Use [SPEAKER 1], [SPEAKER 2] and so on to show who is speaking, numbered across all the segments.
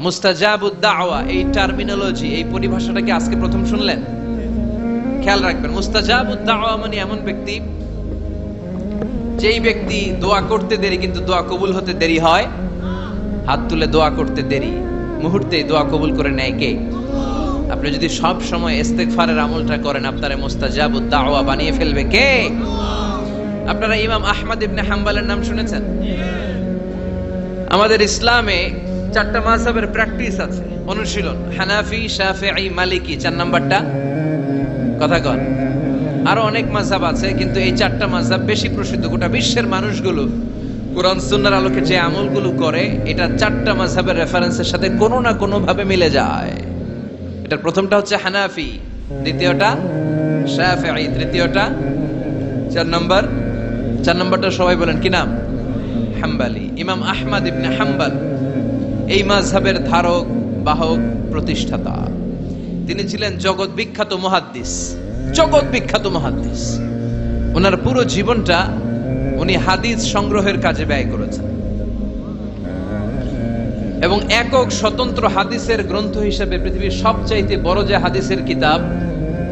[SPEAKER 1] মুস্তাজাবুদ দাওয়া, এই টার্মিনোলজি, এই পরিভাষাটা কি আজকে প্রথম শুনলেন? খেয়াল রাখবেন, মুস্তাজাবুদ দাওয়া মানে এমন ব্যক্তি, যেই ব্যক্তি দোয়া করতে দেরি কিন্তু দোয়া কবুল হতে দেরি হয়। হাত তুলে দোয়া করতে দেরি, মুহূর্তেই দোয়া কবুল করে নেয় কে? আপনি যদি সব সময় ইস্তেগফারের আমলটা করেন, আপনারে মুস্তাজাবুদ দাওয়া বানিয়ে ফেলবে কে? আপনারা ইমাম আহমদ ইবনে হাম্বলের নাম শুনেছেন? আমাদের ইসলামে চারটা মাযহাবের প্র্যাকটিস আছে, অনুশীলন। হানাফি, শাফিঈ, মালিকি, 4 নাম্বারটা কথা কন। আরো অনেক মাযহাব আছে, কিন্তু এই চারটা মাযহাব বেশি প্রসিদ্ধ। গোটা বিশ্বের মানুষগুলো কোরআন সুন্নাহর আলোকে যে আমলগুলো করে, এটা চারটা মাযহাবের রেফারেন্সের সাথে কোনো না কোনো ভাবে মিলে যায়। এটার প্রথমটা হচ্ছে হানাফি, দ্বিতীয়টা শাফিঈ, তৃতীয়টা 4 নাম্বারটা সবাই বলেন কি নাম? হাম্বলি। ইমাম আহমদ ইবনে হাম্বল এই মাযহাবের ধারক, বাহক, প্রতিষ্ঠাতা। তিনি ছিলেন জগৎ বিখ্যাত মুহাদ্দিস, জগৎ বিখ্যাত মুহাদ্দিস। ওনার পুরো জীবনটা উনি হাদিস সংগ্রহের কাজে ব্যয় করেছেন, এবং একক স্বতন্ত্র হাদিসের গ্রন্থ হিসেবে পৃথিবীর সবচাইতে বড় যে হাদিসের কিতাব,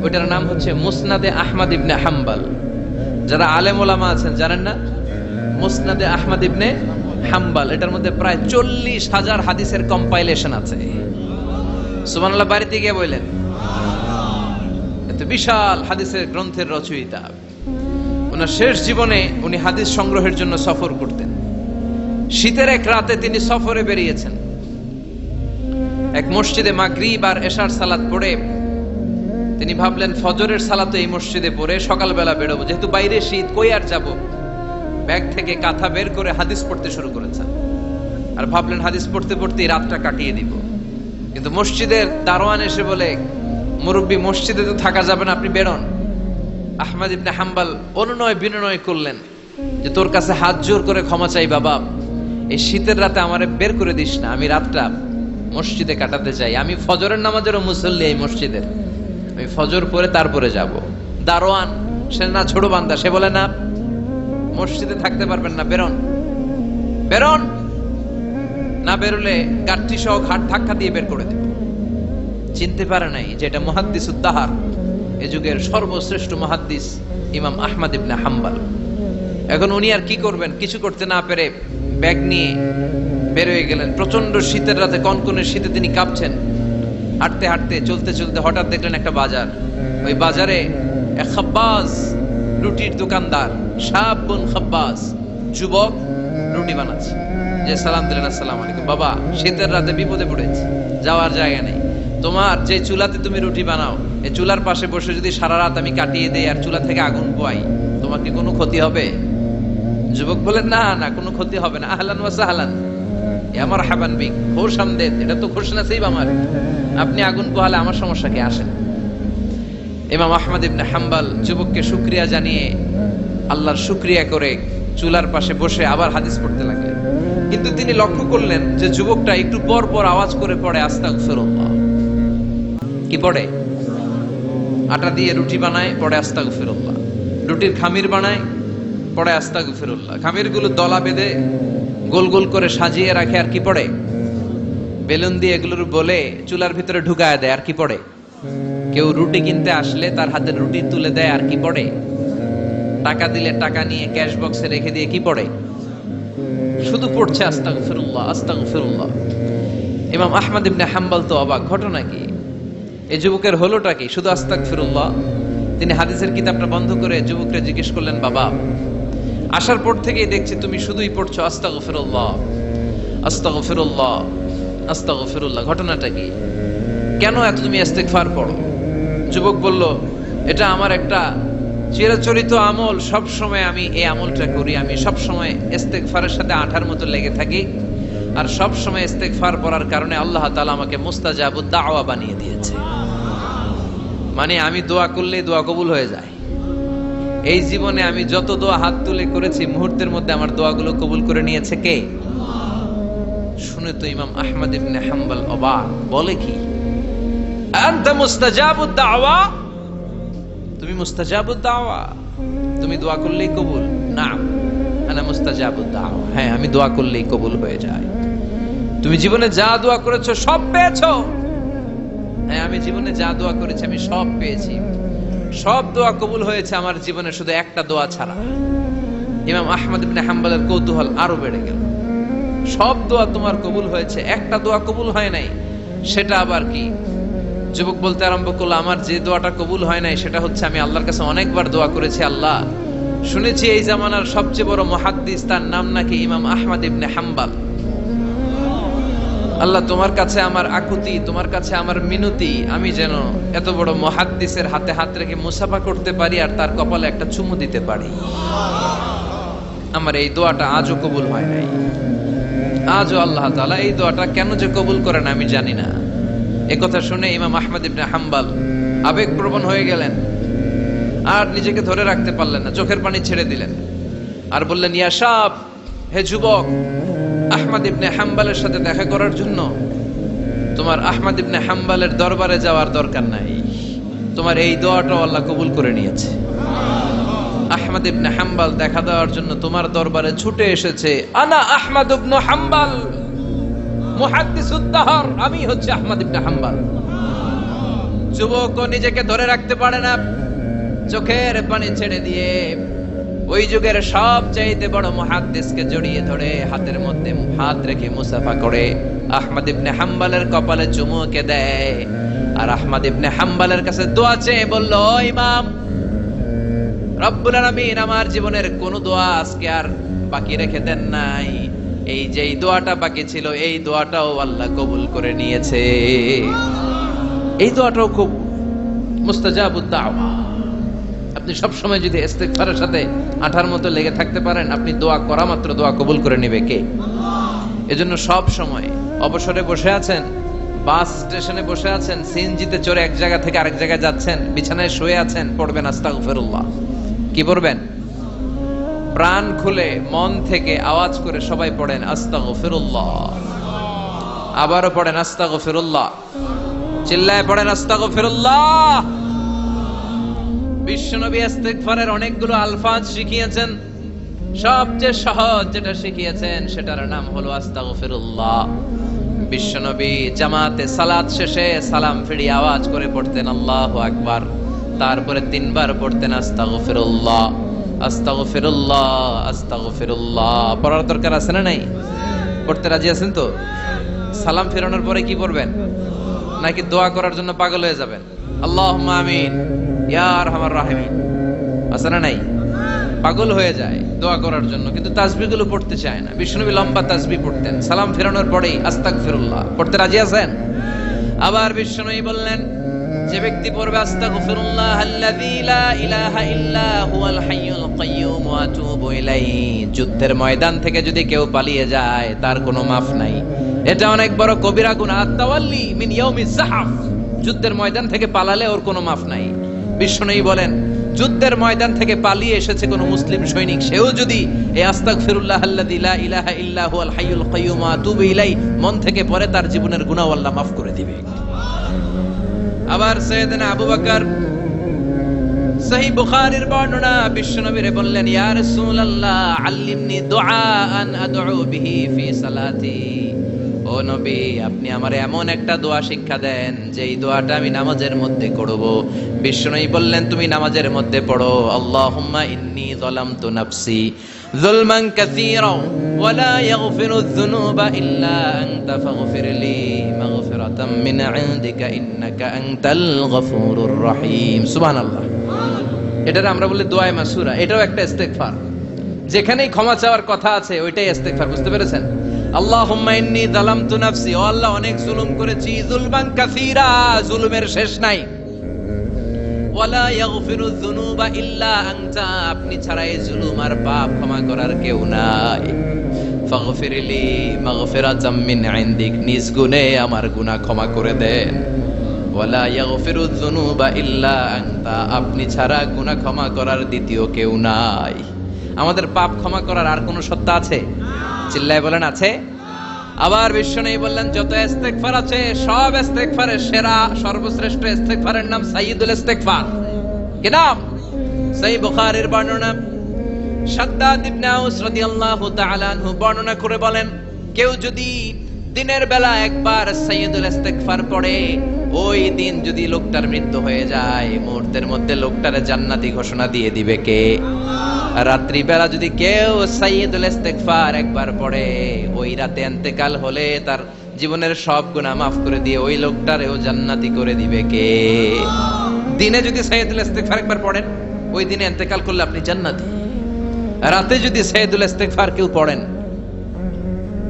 [SPEAKER 1] ওইটার নাম হচ্ছে মুসনাদে আহমদ ইবনে হাম্বল। যারা আলেম ওলামা আছেন জানেন না? মুসনাদে আহমদ ইবনে হাম্বল, এটার মধ্যে প্রায় 40,000 হাদিসের কম্পাইলেশন আছে। সুবহানাল্লাহ, বাড়িতে গিয়ে বললেন, এত বিশাল হাদিসের গ্রন্থের রচয়িতা। ওনার শেষ জীবনে উনি হাদিস সংগ্রহের জন্য সফর করতেন। শীতের এক রাতে তিনি সফরে বেরিয়েছেন। এক মসজিদে মাগরিব আর এশার সালাত পড়ে তিনি ভাবলেন ফজরের সালাত এই মসজিদে পড়ে সকালবেলা বেরোবো, যেহেতু বাইরে শীত, কই আর যাব। ব্যাগ থেকে কাঁথা বের করে হাদিস পড়তে শুরু করেছেন, আর ভাবলেন হাদিস পড়তে পড়তেই রাতটা কাটিয়ে দিব। কিন্তু মসজিদের দারোয়ান এসে বলে, মুরব্বী, মসজিদে তো থাকা যাবে না, আপনি বেরোন। আহমদ ইবনে হাম্বল অনুনয় বিনয় করলেন যে তোর কাছে হাত জোর করে ক্ষমা চাই বাবা, এই শীতের রাতে আমারে বের করে দিস না, আমি রাতটা মসজিদে কাটাতে চাই। আমি ফজরের নামাজেরও মুসল্লি এই মসজিদের, আমি ফজর পরে তারপরে যাব। দারোয়ান সে না ছোট বান্দা, সে বলে না, মসজিদে থাকতে পারবেন না, বেরোন বেরোন, না বেরোলে গাঠি সহ ঘাট ধাক্কা দিয়ে বের করে দেব। চিনতে পারে নাই যে এটা মুহাদ্দিসুদ দাহর, এ যুগের সর্বশ্রেষ্ঠ মুহাদ্দিস ইমাম আহমদ ইবনে হাম্বল। এখন উনি আর কি করবেন, কিছু করতে না পেরে ব্যাগ নিয়ে বের হয়ে গেলেন। প্রচন্ড শীতের রাতে, কনকনে শীতে তিনি কাঁপছেন। হাঁটতে হাঁটতে, চলতে চলতে হঠাৎ দেখলেন একটা বাজার। ওই বাজারে এক খাব্বাস, রুটির দোকানদার, শাবুন খাব্বাস, যুবক রুটি বানাচ্ছে। যে সালাম দিলেন, আসসালামু আলাইকুম। বাবা, শীতের রাতে বিপদে পড়েছে, যাওয়ার জায়গা নেই। তোমার যে চুলাতে তুমি রুটি বানাও, এই চুলার পাশে বসে যদি সারা রাত আমি কাটিয়ে দেই আর চুলা থেকে আগুন পোয়াই, তোমার কি কোনো ক্ষতি হবে? যুবক বলেন, না না, কোনো ক্ষতি হবে না। আহলান ওয়া সাহলান, ইয়া মারহাবান বিক, খুশ আমদেদ, এটা তো খুশ নসিব আমার, আপনি আগুন পোহালে আমার সমস্যা কি? আসেন। ইমাম আহমদ ইবনে হাম্বল যুবককে শুকরিয়া জানিয়ে, আল্লাহর শুকরিয়া করে চুলার পাশে বসে আবার হাদিস পড়তে লাগলেন। কিন্তু তিনি লক্ষ্য করলেন যে যুবকটা একটু পর পর আওয়াজ করে পড়ে আস্তাগফিরুল্লাহ। কি পড়ে? আটা দিয়ে রুটি বানায়, পড়ে আস্তাগফিরুল্লাহ। রুটির খামির বানায়, পড়ে আস্তাগফিরুল্লাহ। খামিরগুলো দলা বেঁধে গোল গোল করে সাজিয়ে রাখে, আর কি পড়ে? বেলুন দিয়ে এগুলোর বলে চুলার ভিতরে ঢুকায় দেয়, আর কি পড়ে? কেউ রুটি কিনতে আসলে তার হাতে রুটি তুলে দেয়, আর কি পড়ে? টাকা দিলে টাকা নিয়ে ক্যাশ বক্সে রেখে দিয়ে কি পড়ে? শুধু পড়ছে আস্তাগফিরুল্লাহ, আস্তাগফিরুল্লাহ। ইমাম আহমদ ইবনে হাম্বল তো অবাক, ঘটনা কি? এই যুবকের হলোটা কি? শুধু আস্তাগফিরুল্লাহ। তিনি হাদিসের কিতাবটা বন্ধ করে যুবককে জিজ্ঞেস করলেন, বাবা, আসার পর থেকেই দেখছি তুমি শুধুই পড়ছো আস্তাগফিরুল্লাহ, আস্তাগফিরুল্লাহ, আস্তাগফিরুল্লাহ, ঘটনাটা কি? কেন এত তুমি ইস্তেগফার পড়ো? যুবক বলল, এটা আমার একটা চিরাচরিত আমল, সব সময় আমি এই আমলটা করি। আমি সব সময় ইস্তেগফারের সাথে আঠার মতো লেগে থাকি, আর সব সময় ইস্তেগফার পড়ার কারণে আল্লাহ তাআলা আমাকে মুস্তাজাবুদ দাওয়া বানিয়ে দিয়েছে। মানে আমি দোয়া করলেই দোয়া কবুল হয়ে যায়। এই জীবনে আমি যত দোয়া হাত তুলে করেছি, মুহূর্তের মধ্যে আমার দোয়াগুলো কবুল করে নিয়েছে কে? শুনে তো ইমাম আহমদ ইবনে হাম্বল অবাক, বলে কি, আনতা মুস্তাজাবুদ দাওয়া? তুমি মুস্তাজাবুদ দাওয়া, তুমি দোয়া করলেই কবুল? না, আনা মুস্তাজাবুদ দাওয়া, হ্যাঁ, আমি দোয়া করলেই কবুল হয়ে যায়। তুমি জীবনে যা দোয়া করেছো সব পেয়েছো। হ্যাঁ, আমি জীবনে যা দোয়া করেছি আমি সব পেয়েছি, সব দোয়া কবুল হয়েছে আমার জীবনে, শুধু একটা দোয়া ছাড়া। ইমাম আহমদ ইবনে হাম্বলের কৌতূহল আরো বেড়ে গেল। সব দোয়া তোমার কবুল হয়েছে, একটা দোয়া কবুল হয় নাই, সেটা আবার কি? যুবক বলতে আরম্ভ করলো, আমার যে দোয়াটা কবুল হয় নাই সেটা হচ্ছে আমি আল্লাহর কাছে অনেকবার দোয়া করেছি, আল্লাহ শুনেছি এই জামানার সবচেয়ে বড় মুহাদ্দিস, তার নাম নাকি ইমাম আহমদ ইবনে হাম্বল। আল্লাহ তোমার কাছে আমার আকুতি, তোমার কাছে আমার মিনতি, আমি যেন এত বড় মুহাদ্দিসের হাতে হাত রেখে মুসাফা করতে পারি আর তার কপালে একটা চুমু দিতে পারি। আমার এই দোয়াটা আজও কবুল হয় নাই, আজও আল্লাহ তাআলা এই দোয়াটা কেন যে কবুল করেন আমি জানি না। একথা শুনে ইমাম আহমদ ইবনে হাম্বল আবেগপ্রবণ হয়ে গেলেন, আর নিজেকে ধরে রাখতে পারলেন না, চোখের পানি ছেড়ে দিলেন আর বললেন, ইয়া শাব, হে যুবক, আহমদ ইবনে হাম্বলের সাথে দেখা করার জন্য তোমার আহমদ ইবনে হাম্বলের দরবারে যাওয়ার দরকার নাই, তোমার এই দোয়াটাও আল্লাহ কবুল করে নিয়েছে। আহমদ ইবনে হাম্বল দেখা দেওয়ার জন্য তোমার দরবারে ছুটে এসেছে। আনা আহমদ ইবনে হাম্বল মুহাদ্দিসুদ দাহর, আমি হচ্ছে আহমদ ইবনে হাম্বল। যুবক নিজেকে ধরে রাখতে পারে না, চোখের পানি ছেড়ে দিয়ে ওই যুগের সবচাইতে বড় মুহাদ্দিসকে জড়িয়ে ধরে হাতের মধ্যে হাত রেখে মুসাফা করে আহমদ ইবনে হাম্বলের কপালে চুমুকে দেয় আর আহমদ ইবনে হাম্বলের কাছে দোয়া চেয়ে বলল, ও ইমাম, রব্বুল আলামিন আমার জীবনের কোন দোয়া আজকে আর বাকি রেখে দেন নাই, এই যে দোয়াটা বাকি ছিল এই দোয়াটাও আল্লাহ কবুল করে নিয়েছে। এই দোয়াটাও খুব মুস্তাজাবুদ দাওয়া। আপনি সব সময় যদি ইস্তিগফারের সাথে আঠার মতো লেগে থাকতে পারেন, আপনি দোয়া করা মাত্র দোয়া কবুল করে নেবে কে? এজন্য সব সময় অবসরে বসে আছেন, বাস স্টেশনে বসে আছেন, সিএনজিতে চড়ে এক জায়গা থেকে আরেক জায়গায় যাচ্ছেন, বিছানায় শুয়ে আছেন, পড়বেন আস্তাগফিরুল্লাহ। কি পড়বেন? প্রাণ খুলে মন থেকে আওয়াজ করে সবাই পড়েন আস্তাগফিরুল্লাহ। আবারও পড়েন আস্তাগফিরুল্লাহ, চিল্লায় পড়েন আস্তাগফিরুল্লাহ। বিশ্বনবী ইস্তিগফারের অনেকগুলো আলফাজ শিখিয়েছেন, সবচেয়ে সহজ যেটা শিখিয়েছেন সেটার নাম হলো আস্তাগফিরুল্লাহ। বিশ্বনবী জামাতে সালাত শেষে সালাম ফিরিয়ে আওয়াজ করে পড়তেন আল্লাহু আকবার, তারপরে 3 বার পড়তেন আস্তাগফিরুল্লাহ, আস্তাগফিরুল্লাহ, আস্তাগফিরুল্লাহ। পড়ার দরকার আছে না নাই? পড়তে রাজি আছেন তো? সালাম ফেরানোর পরে কি পড়বেন? নাকি দোয়া করার জন্য পাগল হয়ে যাবেন? আল্লাহুম্মা আমিন ইয়া আরহামার রাহিমিন, আছে না নাই? পাগল হয়ে যায় দোয়া করার জন্য, কিন্তু তাসবিহগুলো পড়তে চায় না। বিষ্ণুনবী লম্বা তাসবিহ পড়তেন, সালাম ফেরানোর পরেই আস্তাগফিরুল্লাহ পড়তে রাজি আছেন? আবার বিষ্ণুনবী বললেন, যে ব্যক্তি পড়বে আস্তাগফিরুল্লাহ আল্লাযী লা ইলাহা ইল্লা হুয়াল হাইয়ুল কাইয়্যুম ওয়া আতুবু ইলাইহি, যুদ্ধের ময়দান থেকে যদি কেউ পালিয়ে যায় তার কোনো মাফ নাই। এটা অনেক বড় কবিরা গুনাহ, আত-তাওয়াল্লি মিন ইয়াউমিজ যাহফ, যুদ্ধের ময়দান থেকে পালালে ওর কোনো মাফ নাই। বিষ্ণুনবী বলেন, যুদ্ধের ময়দান থেকে পালিয়ে এসেছে কোন মুসলিম সৈনিক, সেও যদি এই আস্তাগফিরুল্লাহ আল্লাযী লা ইলাহা ইল্লা হুয়াল হাইয়ুল কাইয়্যুম ওয়া আতুবু ইলাইহি মন থেকে পড়ে, তার জীবনের গুনাহ আল্লাহ মাফ করে দিবে। আবার সাইয়েদনা আবু বকর সহিহ বুখারীর বর্ণনা, বিশ্বনবীরে বললেন, ইয়া রাসূলুল্লাহ আল্লিমনি দুআআন আদউ বিহি ফি সালাতি, ও নবী আপনি আমারে এমন একটা দোয়া শিক্ষা দেন যে এই দোয়াটা আমি নামাজের মধ্যে করব। বিশ্বনবী বললেন, তুমি নামাজের মধ্যে পড়ো, আল্লাহুম্মা ইন্নী যালামতু নাফসি যুলমান কাসীরা ওয়া লা ইয়াগফিরুয যুনুবা ইল্লা আনতা ফাগফিরলি মাগফিরাতাম মিন ইনদিকা ইন্নাকা আনতাল গফুরুর রহিম। সুবহানাল্লাহ। এটারে আমরা বলি দোয়ায়ে মাসুরা, এটাও একটা ইস্তিগফার। যেখানেই ক্ষমা চাওয়ার কথা আছে ওইটাই ইস্তিগফার, বুঝতে পেরেছেন? আল্লাহুম্মা ইন্নী যালামতু নাফসি, ও আল্লাহ অনেক জুলুম করেছি, যুলমান কাসীরা, জুলুমের শেষ নাই, ওয়ালা ইয়াগফিরুয যুনুবা ইল্লা আনতা, আপনি ছাড়া এই জুলুম আর পাপ ক্ষমা করার কেউ নাই। ফাগফিরলি মাগফিরাতাম মিন ইনদিক, নিজ গুণে আমার গুনাহ ক্ষমা করে দেন। ওয়ালা ইয়াগফিরুয যুনুবা ইল্লা আনতা, আপনি ছাড়া গুনাহ ক্ষমা করার দ্বিতীয় কেউ নাই। আমাদের পাপ ক্ষমা করার আর কোন সত্তা আছে? চিল্লায় বলেন আছে? আবার বিশ্বনবী বললেন, যত ইস্তিগফার আছে সব ইস্তিগফারের সেরা সর্বশ্রেষ্ঠ ইস্তিগফারের নাম সাইয়্যিদুল ইস্তিগফার। কি নাম? সহিহ বুখারীর বর্ণনা, শাদ্দাদ ইবনে আউস রাদিয়াল্লাহু তাআলা আনহু বর্ণনা করে বলেন, কেউ যদি দিনের বেলা একবার সাইয়্যিদুল ইস্তিগফার পড়ে, ওই দিন যদি লোকটার মৃত্যু হয়ে যায়, মুহূর্তের মধ্যে লোকটারে জান্নাতি ঘোষণা দিয়ে দিবে কে? রাত্রি বেলা যদি কেউ সাইয়্যিদুল ইস্তিগফার একবার পড়ে, ওই রাতে ইন্তেকাল হলে তার জীবনের সব গুনাহ মাফ করে দিয়ে ওই লোকটারেও জান্নাতি করে দিবে কে? দিনে যদি সাইয়্যিদুল ইস্তিগফার একবার পড়েন, ওই দিনে ইন্তেকাল করলে আপনি জান্নাতি। রাতে যদি সাইয়্যিদুল ইস্তিগফার কেউ পড়েন,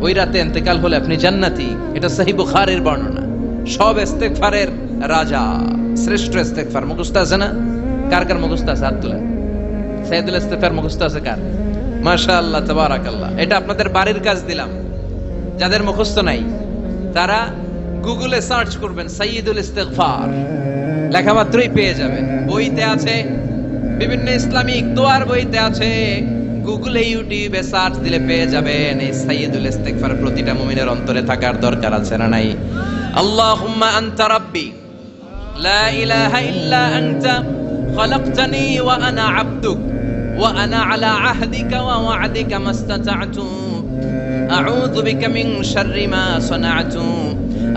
[SPEAKER 1] ওই রাতে ইন্তেকাল হলে আপনি জান্নাতি। এটা সহিহ বুখারীর বর্ণনা। সব ইস্তিগফারের রাজা, শ্রেষ্ঠ ইস্তিগফার মুখস্থ আছে না? কার কার মুখস্থ আছে? হাত তুলেন। সাইয়্যিদুল ইস্তিগফার মুখস্থ আছে কার? মাশাআল্লাহ, তাবারাকাল্লাহ। এটা আপনাদের বাড়ির কাজ দিলাম। যাদের মুখস্থ নাই তারা গুগলে সার্চ করবেন সাইয়্যিদুল ইস্তিগফার, লেখা মাত্রই পেয়ে যাবেন। বইতে আছে, বিভিন্ন ইসলামিক দোয়ার বইতে আছে, গুগলে ইউটিউবে সার্চ দিলে পেয়ে যাবেন। এই সাইয়্যিদুল ইস্তিগফার প্রতিটা মুমিনের অন্তরে থাকার দরকার আছে না নাই? আল্লাহুম্মা আনতা রাব্বি লা ইলাহা ইল্লা আনতা খালাকতানি ওয়া আনা আবদুক ওয়া আনা আলা আহদিকা ওয়া ওয়া'দিকা মাস্তাতা'তু আউযু বিকা মিন শাররি মা সানা'তু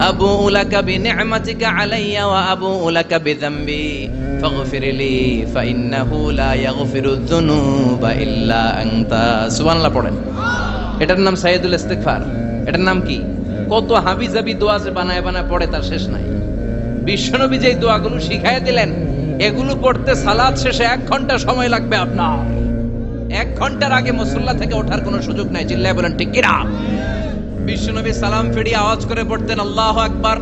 [SPEAKER 1] আবুউ লাকা বিনি'মাতিকা আলাইয়া ওয়া আবুউ লাকা বিযামবি ফাগফির লি ফাইন্নাহু লা ইয়াগফিরুয যুনুবা ইল্লা আনতা। সুবহানাল্লাহ পড়েন। এটার নাম সাইয়্যিদুল ইস্তিগফার। এটার নাম কি? কত হাবিজাবি দোয়া যে বানায় বানায় পড়ে তার শেষ নাই। বিশ্বনবী যে দোয়াগুলো শিখায় দিলেন, এগুলো পড়তে সালাত শেষে 1 ঘন্টা সময় লাগবে আপনার। 1 ঘন্টার আগে মুসল্লা থেকে ওঠার কোনো সুযোগ নাই। চিল্লায় বলেন ঠিক কিনা? বিশ্বনবী সালাম ফিরিয়ে আওয়াজ করে পড়তেন আল্লাহু আকবার,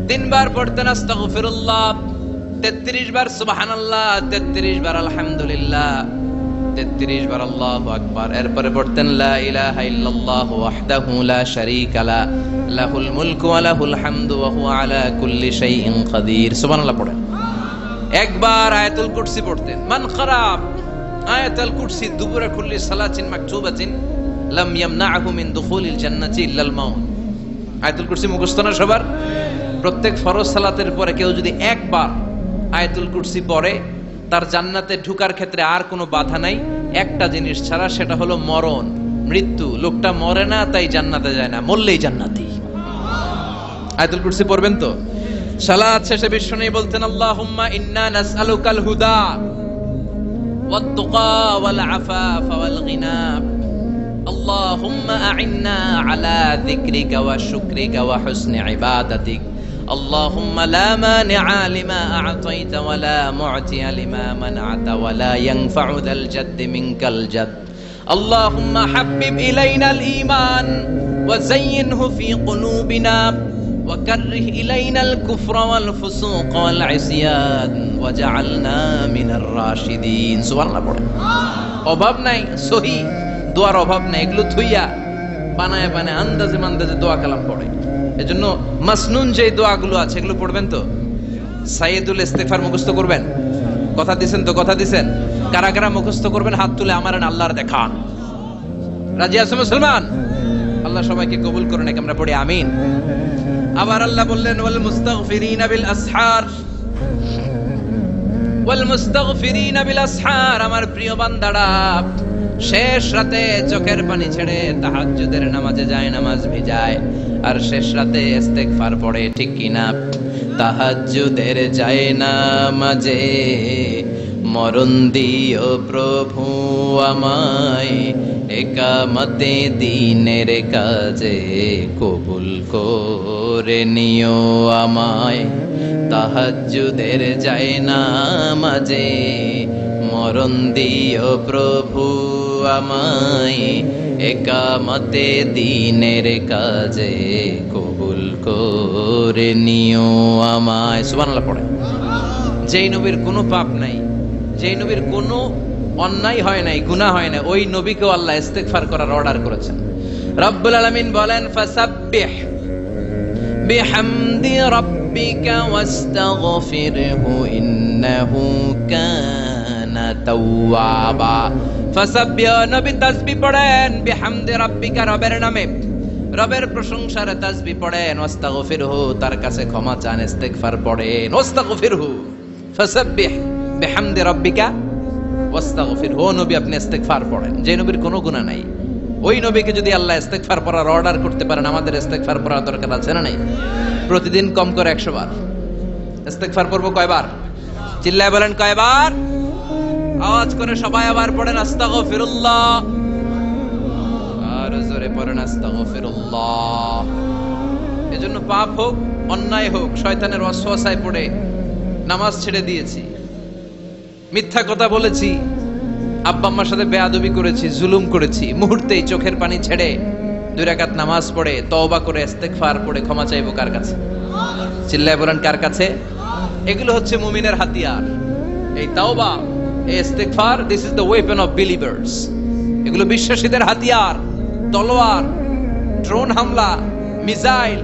[SPEAKER 1] 3 বার পড়তেন আস্তাগফিরুল্লাহ, 33 বার সুবহানাল্লাহ, 33 বার আলহামদুলিল্লাহ, 33 বার আল্লাহু আকবার। এরপরে পড়তেন লা ইলাহা ইল্লাল্লাহু ওয়াহদাহু লা শারীকা লা লাহুল মুলকু ওয়া লাহুল হামদু ওয়া হুয়া আলা কুল্লি শাইইন কাদির। সুবহানাল্লাহ পড়েন। একবার আয়াতুল কুরসি পড়তেন। মান খারাব আয়াতুল কুরসি দুবুরা কুল্লি সালাতিন মাকতুবাতিন লাম ইয়ামনাহু মিন দুখুলিল জান্নাতি ইল্লাল মাউত। আয়াতুল কুরসি মুখস্থ না সবার? প্রত্যেক ফরজ সালাতের পরে কেউ যদি একবার আয়াতুল কুরসি পড়ে, তার জান্নাতে ঢোকার ক্ষেত্রে আর কোনো বাধা নাই, একটা জিনিস ছাড়া, সেটা হলো মরণ, মৃত্যু। লোকটা মরে না তাই জান্নাতে যায় না, মরলেই জান্নাতি। আয়াতুল কুরসি পড়বেন তো? সালাত শেষে বিশ্বনবী বলতেন আল্লাহুম্মা ইন্না নাসআলুকাল হুদা ওয়াত তুকা ওয়াল আফাফা ওয়াল গিনা আল্লাহুম্মা আ'inna আলা যিকরিকা ওয়া শুকরিকা ওয়া হুসনি ইবাদাতিক اللهم لا مانع لما أعطيت ولا معطي لما منعت ولا ينفع ذا الجد منك الجد اللهم حبب إلينا الإيمان وزينه في قلوبنا وكره إلينا الكفر والفسوق والعصيان وجعلنا من الراشدين سبحان الله পড়ে। অভাব নাই, সহি দোয়ার অভাব নাই। এগুলো থুইয়া বানায় বানায় আন্দাজে মান্দাজে দোয়া কালাম পড়ে। এজন্য মাসনুন যে দোয়াগুলো আছে এগুলো পড়বেন তো। সাইয়্যিদুল ইস্তিগফার মুখস্থ করবেন। কথা দিছেন তো? কথা দিছেন? কারা কারা মুখস্থ করবেন হাত তুলে আমার আল্লাহর দেখান। রাজি আছো মুসলমান? আল্লাহ সবাইকে কবুল করুন। আমরা পড়ি আমিন। আবার আল্লাহ বললেন ওয়াল মুস্তাগফিরিনা বিল আসহার, ওয়াল মুস্তাগফিরিনা বিল আসহার। আমার প্রিয় বান্দারা শেষ রাতে চোখের পানি ছেড়ে তাহাজ্জুদের নামাজে যায়, নামাজ ভিজায়, আর শেষ রাতে ইস্তিগফার পড়ে, ঠিক কিনা? তাহাজ্জুদের যায় নামাজে মরণ দিও প্রভু আমায়, একামতে দিনের কাজে কবুল করে নিও আমায়। তাহাজ্জুদের যায় নামাজে মরণ দিও প্রভু আমায়, একামতে দিনের কাজে কবুল করে নিও আমায়। সুবহানাল্লাহ পড়ে। যেই নবীর কোনো পাপ নাই, যেই নবীর কোনো অন্যায় হয় নাই, গুনাহ হয় না, ওই নবীকেও আল্লাহ ইস্তিগফার করার অর্ডার করেছেন। রব্বুল আলামিন বলেন ফাসাব্বিহ বিহামদি রাব্বিকা ওয়াস্তাগফিরহু ইন্নাহু কানা তাওয়াবা। ফাসাব্বিহ, নবী তাসবিহ পড়েন, বিহামদি রাব্বিকা, রবের নামে, রবের প্রশংসার তাসবিহ পড়েন, ওয়াস্তাগফিরহু, তার কাছে ক্ষমা চান, ইস্তিগফার পড়েন। ওয়াস্তাগফিরহু, ফাসাব্বিহ বিহামদি রাব্বিকা ওয়াস্তাগফিরহু, নবী আপনি ইস্তিগফার পড়েন। যে নবীর কোনো গুনাহ নাই, ওই নবীকে যদি আল্লাহ ইস্তেগফার পড়ার অর্ডার করতে পারেন, আমাদের ইস্তেগফার পড়ার দরকার আছে না নাই? প্রতিদিন কম করে 100 বার ইস্তেগফার পড়বো। কয়বার? চিল্লায় বলেন কয়বার? আওয়াজ করে সবাই আবার পড়েন আস্তাগফিরুল্লাহ, আর জোরে পড়েন আস্তাগফিরুল্লাহ। এজন্য পাপ হোক, অন্যায় হোক, শয়তানের ওয়াসওয়াসায় পড়ে নামাজ ছেড়ে দিয়েছি, মিথ্যা কথা বলেছি, আব্বা আম্মার সাথে বেয়াদবি করেছি, জুলুম করেছি, মুহূর্তেই চোখের পানি ছেড়ে 2 রাকাত নামাজ পড়ে তওবা করে ইস্তেগফার পড়ে ক্ষমা চাইবো কার কাছে? চিল্লায় বলেন কার কাছে? এগুলো হচ্ছে মুমিনের হাতিয়ার। এই তাওবা, এই ইস্তেগফার, this is the weapon of believers. এগুলো বিশ্বাসীদের হাতিয়ার। তলোয়ার, ড্রোন হামলা, মিসাইল,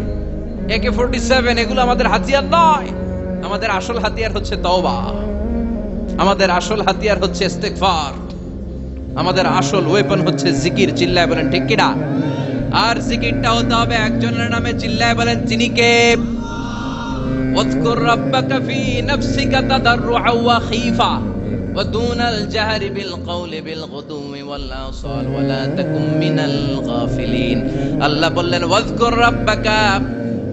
[SPEAKER 1] AK-47 এগুলো আমাদের হাতিয়ার নয়। আমাদের আসল হাতিয়ার হচ্ছে তওবা, আমাদের আসল হাতিয়ার হচ্ছে ইস্তেগফার, আমাদের আসল ওয়েপন হচ্ছে জিকির। চিল্লায় বলেন ঠিক কিনা? আর জিকিরটা হতে হবে একজনের নামে। চিল্লায় বলেন তিনি কে? ওয়াজকুর রাব্বাকা ফি নাফসিকা তাদাররুআ ওয়া খীফা ওয়া দুনাল জাহরি বিল কওলি বিল গুদুমি ওয়াল আসাল ওয়া লা তাকুম মিনাল গাফিলিন। আল্লাহ বললেন ওয়াজকুর রাব্বাকা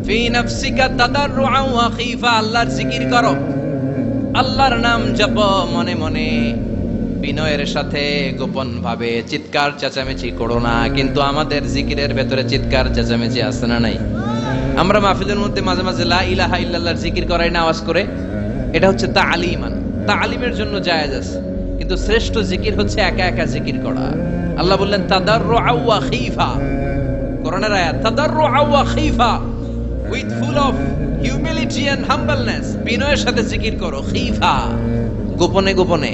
[SPEAKER 1] ফি নাফসিকা তাদাররুআ ওয়া খীফা, আল্লাহর জিকির করো, আল্লাহর নাম জপো মনে মনে, বিনয়ের সাথে, গোপন ভাবে, চিৎকার চেঁচামেচি করো না। কিন্তু আমাদের জিকিরের ভেতরে চিৎকার চেঁচামেচি আছে না নাই? আমরা মাহফিলের মধ্যে মাঝে মাঝে লা ইলাহা ইল্লাল্লাহর জিকির করাই না আওয়াজ করে। এটা হচ্ছে তালিমান, তালিমের জন্য জায়েজ আছে। কিন্তু শ্রেষ্ঠ জিকির হচ্ছে একা একা জিকির করা। আল্লাহ বললেন তাদাররুআ ওয়া খীফা, কোরআনের আয়াত, তাদাররুআ ওয়া খীফা, with full of humility and humbleness, বিনয়ের সাথে জিকির করো। খীফা, গোপনে গোপনে।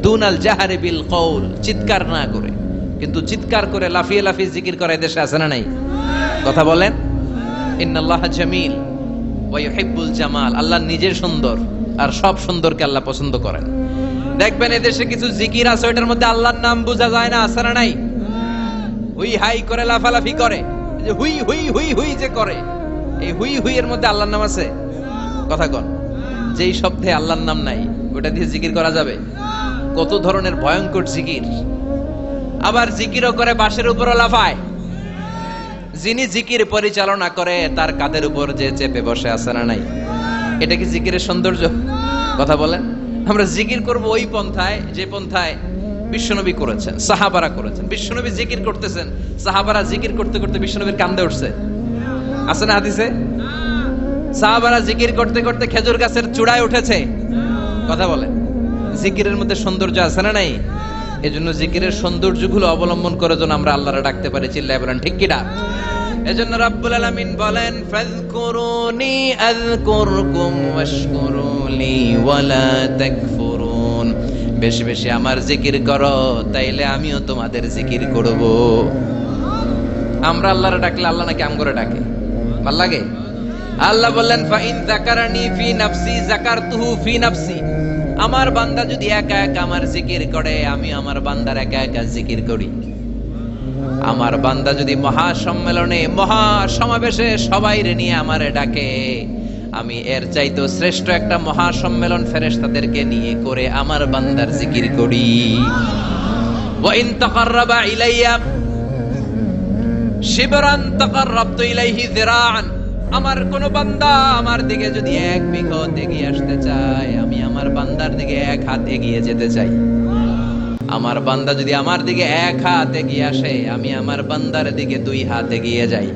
[SPEAKER 1] দুনাল জাহারি বিল কওল, চিৎকার না করে। কিন্তু চিৎকার করে লাফিয়ে লাফিয়ে জিকির করে দেশে আছে না নাই? কথা বলেন। ইন্নাল্লাহা জামিল ওয়া ইউহিব্বুল জামাল, আল্লাহ নিজে সুন্দর, আর সব সুন্দরকে আল্লাহ পছন্দ করেন। দেখবেন এদেশে কিছু জিকির আছে ওইটার মধ্যে আল্লাহর নাম বোঝা যায় না, আছে না নাই? হুই হাই করে লাফালাফি করে, যে হুই হুই হুই হুই যে করে, এই হুই হুই এর মধ্যে আল্লাহর নাম আছে? কথা কন। যেই শব্দে আল্লাহর নাম নাই ওটা দিয়ে জিকির করা যাবে? কত ধরনের ভয়ঙ্কর জিকির। আবার জিকিরও করে বাঁশের উপরও লাফায়। যিনি জিকির পরিচালনা করে তার কাঁধের উপর যে চেপে বসে আছে না নাই? এটা কি জিকিরের সৌন্দর্য? কথা বলেন। আমরা জিকির করব ওই পন্থায় যে পন্থায় বিশ্বনবী করেছেন, সাহাবারা করেছেন। বিশ্বনবী জিকির করতেছেন, সাহাবারা জিকির করতে করতে বিশ্বনবীর কান্দে উঠছে, আছে না হাদিসে? সাহাবারা জিকির করতে করতে খেজুর গাছের চূড়ায় উঠেছে। কথা বলেন। জিকিরের মধ্যে সৌন্দর্য আছে না নাই? এজন্য জিকিরের সৌন্দর্যগুলো অবলম্বন করে যেন আমরা আল্লাহরে ডাকতে পারি। চিল্লায় বলেন ঠিক কিনা? এজন্য রাব্বুল আলামিন বলেন ফাযকুরুনি আযকুরকুম ওয়াশকুরুলি ওয়ালা তাকফুরুন, বেশি বেশি আমার জিকির করো, তাইলে আমিও তোমাদের জিকির করব। আমরা আল্লাহরে ডাকলে আল্লাহ নাকি আম করে ডাকে? ভাল লাগে? আল্লাহ বললেন ফাইন যাকারানি ফি নাফসি যাকারতুহু ফি নাফসি, আমার বান্দা যদি একা একা আমার জিকির করে, আমি আমার বান্দার একা একা জিকির করি। আমার বান্দা যদি মহা সম্মেলনে, মহা সমাবেশে সবাইরে নিয়ে আমারে ডাকে, আমি এর চাইতো শ্রেষ্ঠ একটা মহা সম্মেলন ফেরেশতাদেরকে নিয়ে করে আমার বান্দার জিকির করি। ওয়া ইন তাকাররাবা ইলাইয়া শিবরান তাকাররাবতু ইলাইহি যিরাআন, আমার কোন বান্দা আমার দিকে যদি 1 বিঘত এগিয়ে আসতে চায়, আমি আমার বান্দার দিকে 1 হাত এগিয়ে যেতে চাই। আমার বান্দা যদি আমার দিকে 1 হাত এগিয়ে আসে, আমি আমার বান্দার দিকে 2 হাত এগিয়ে যাই।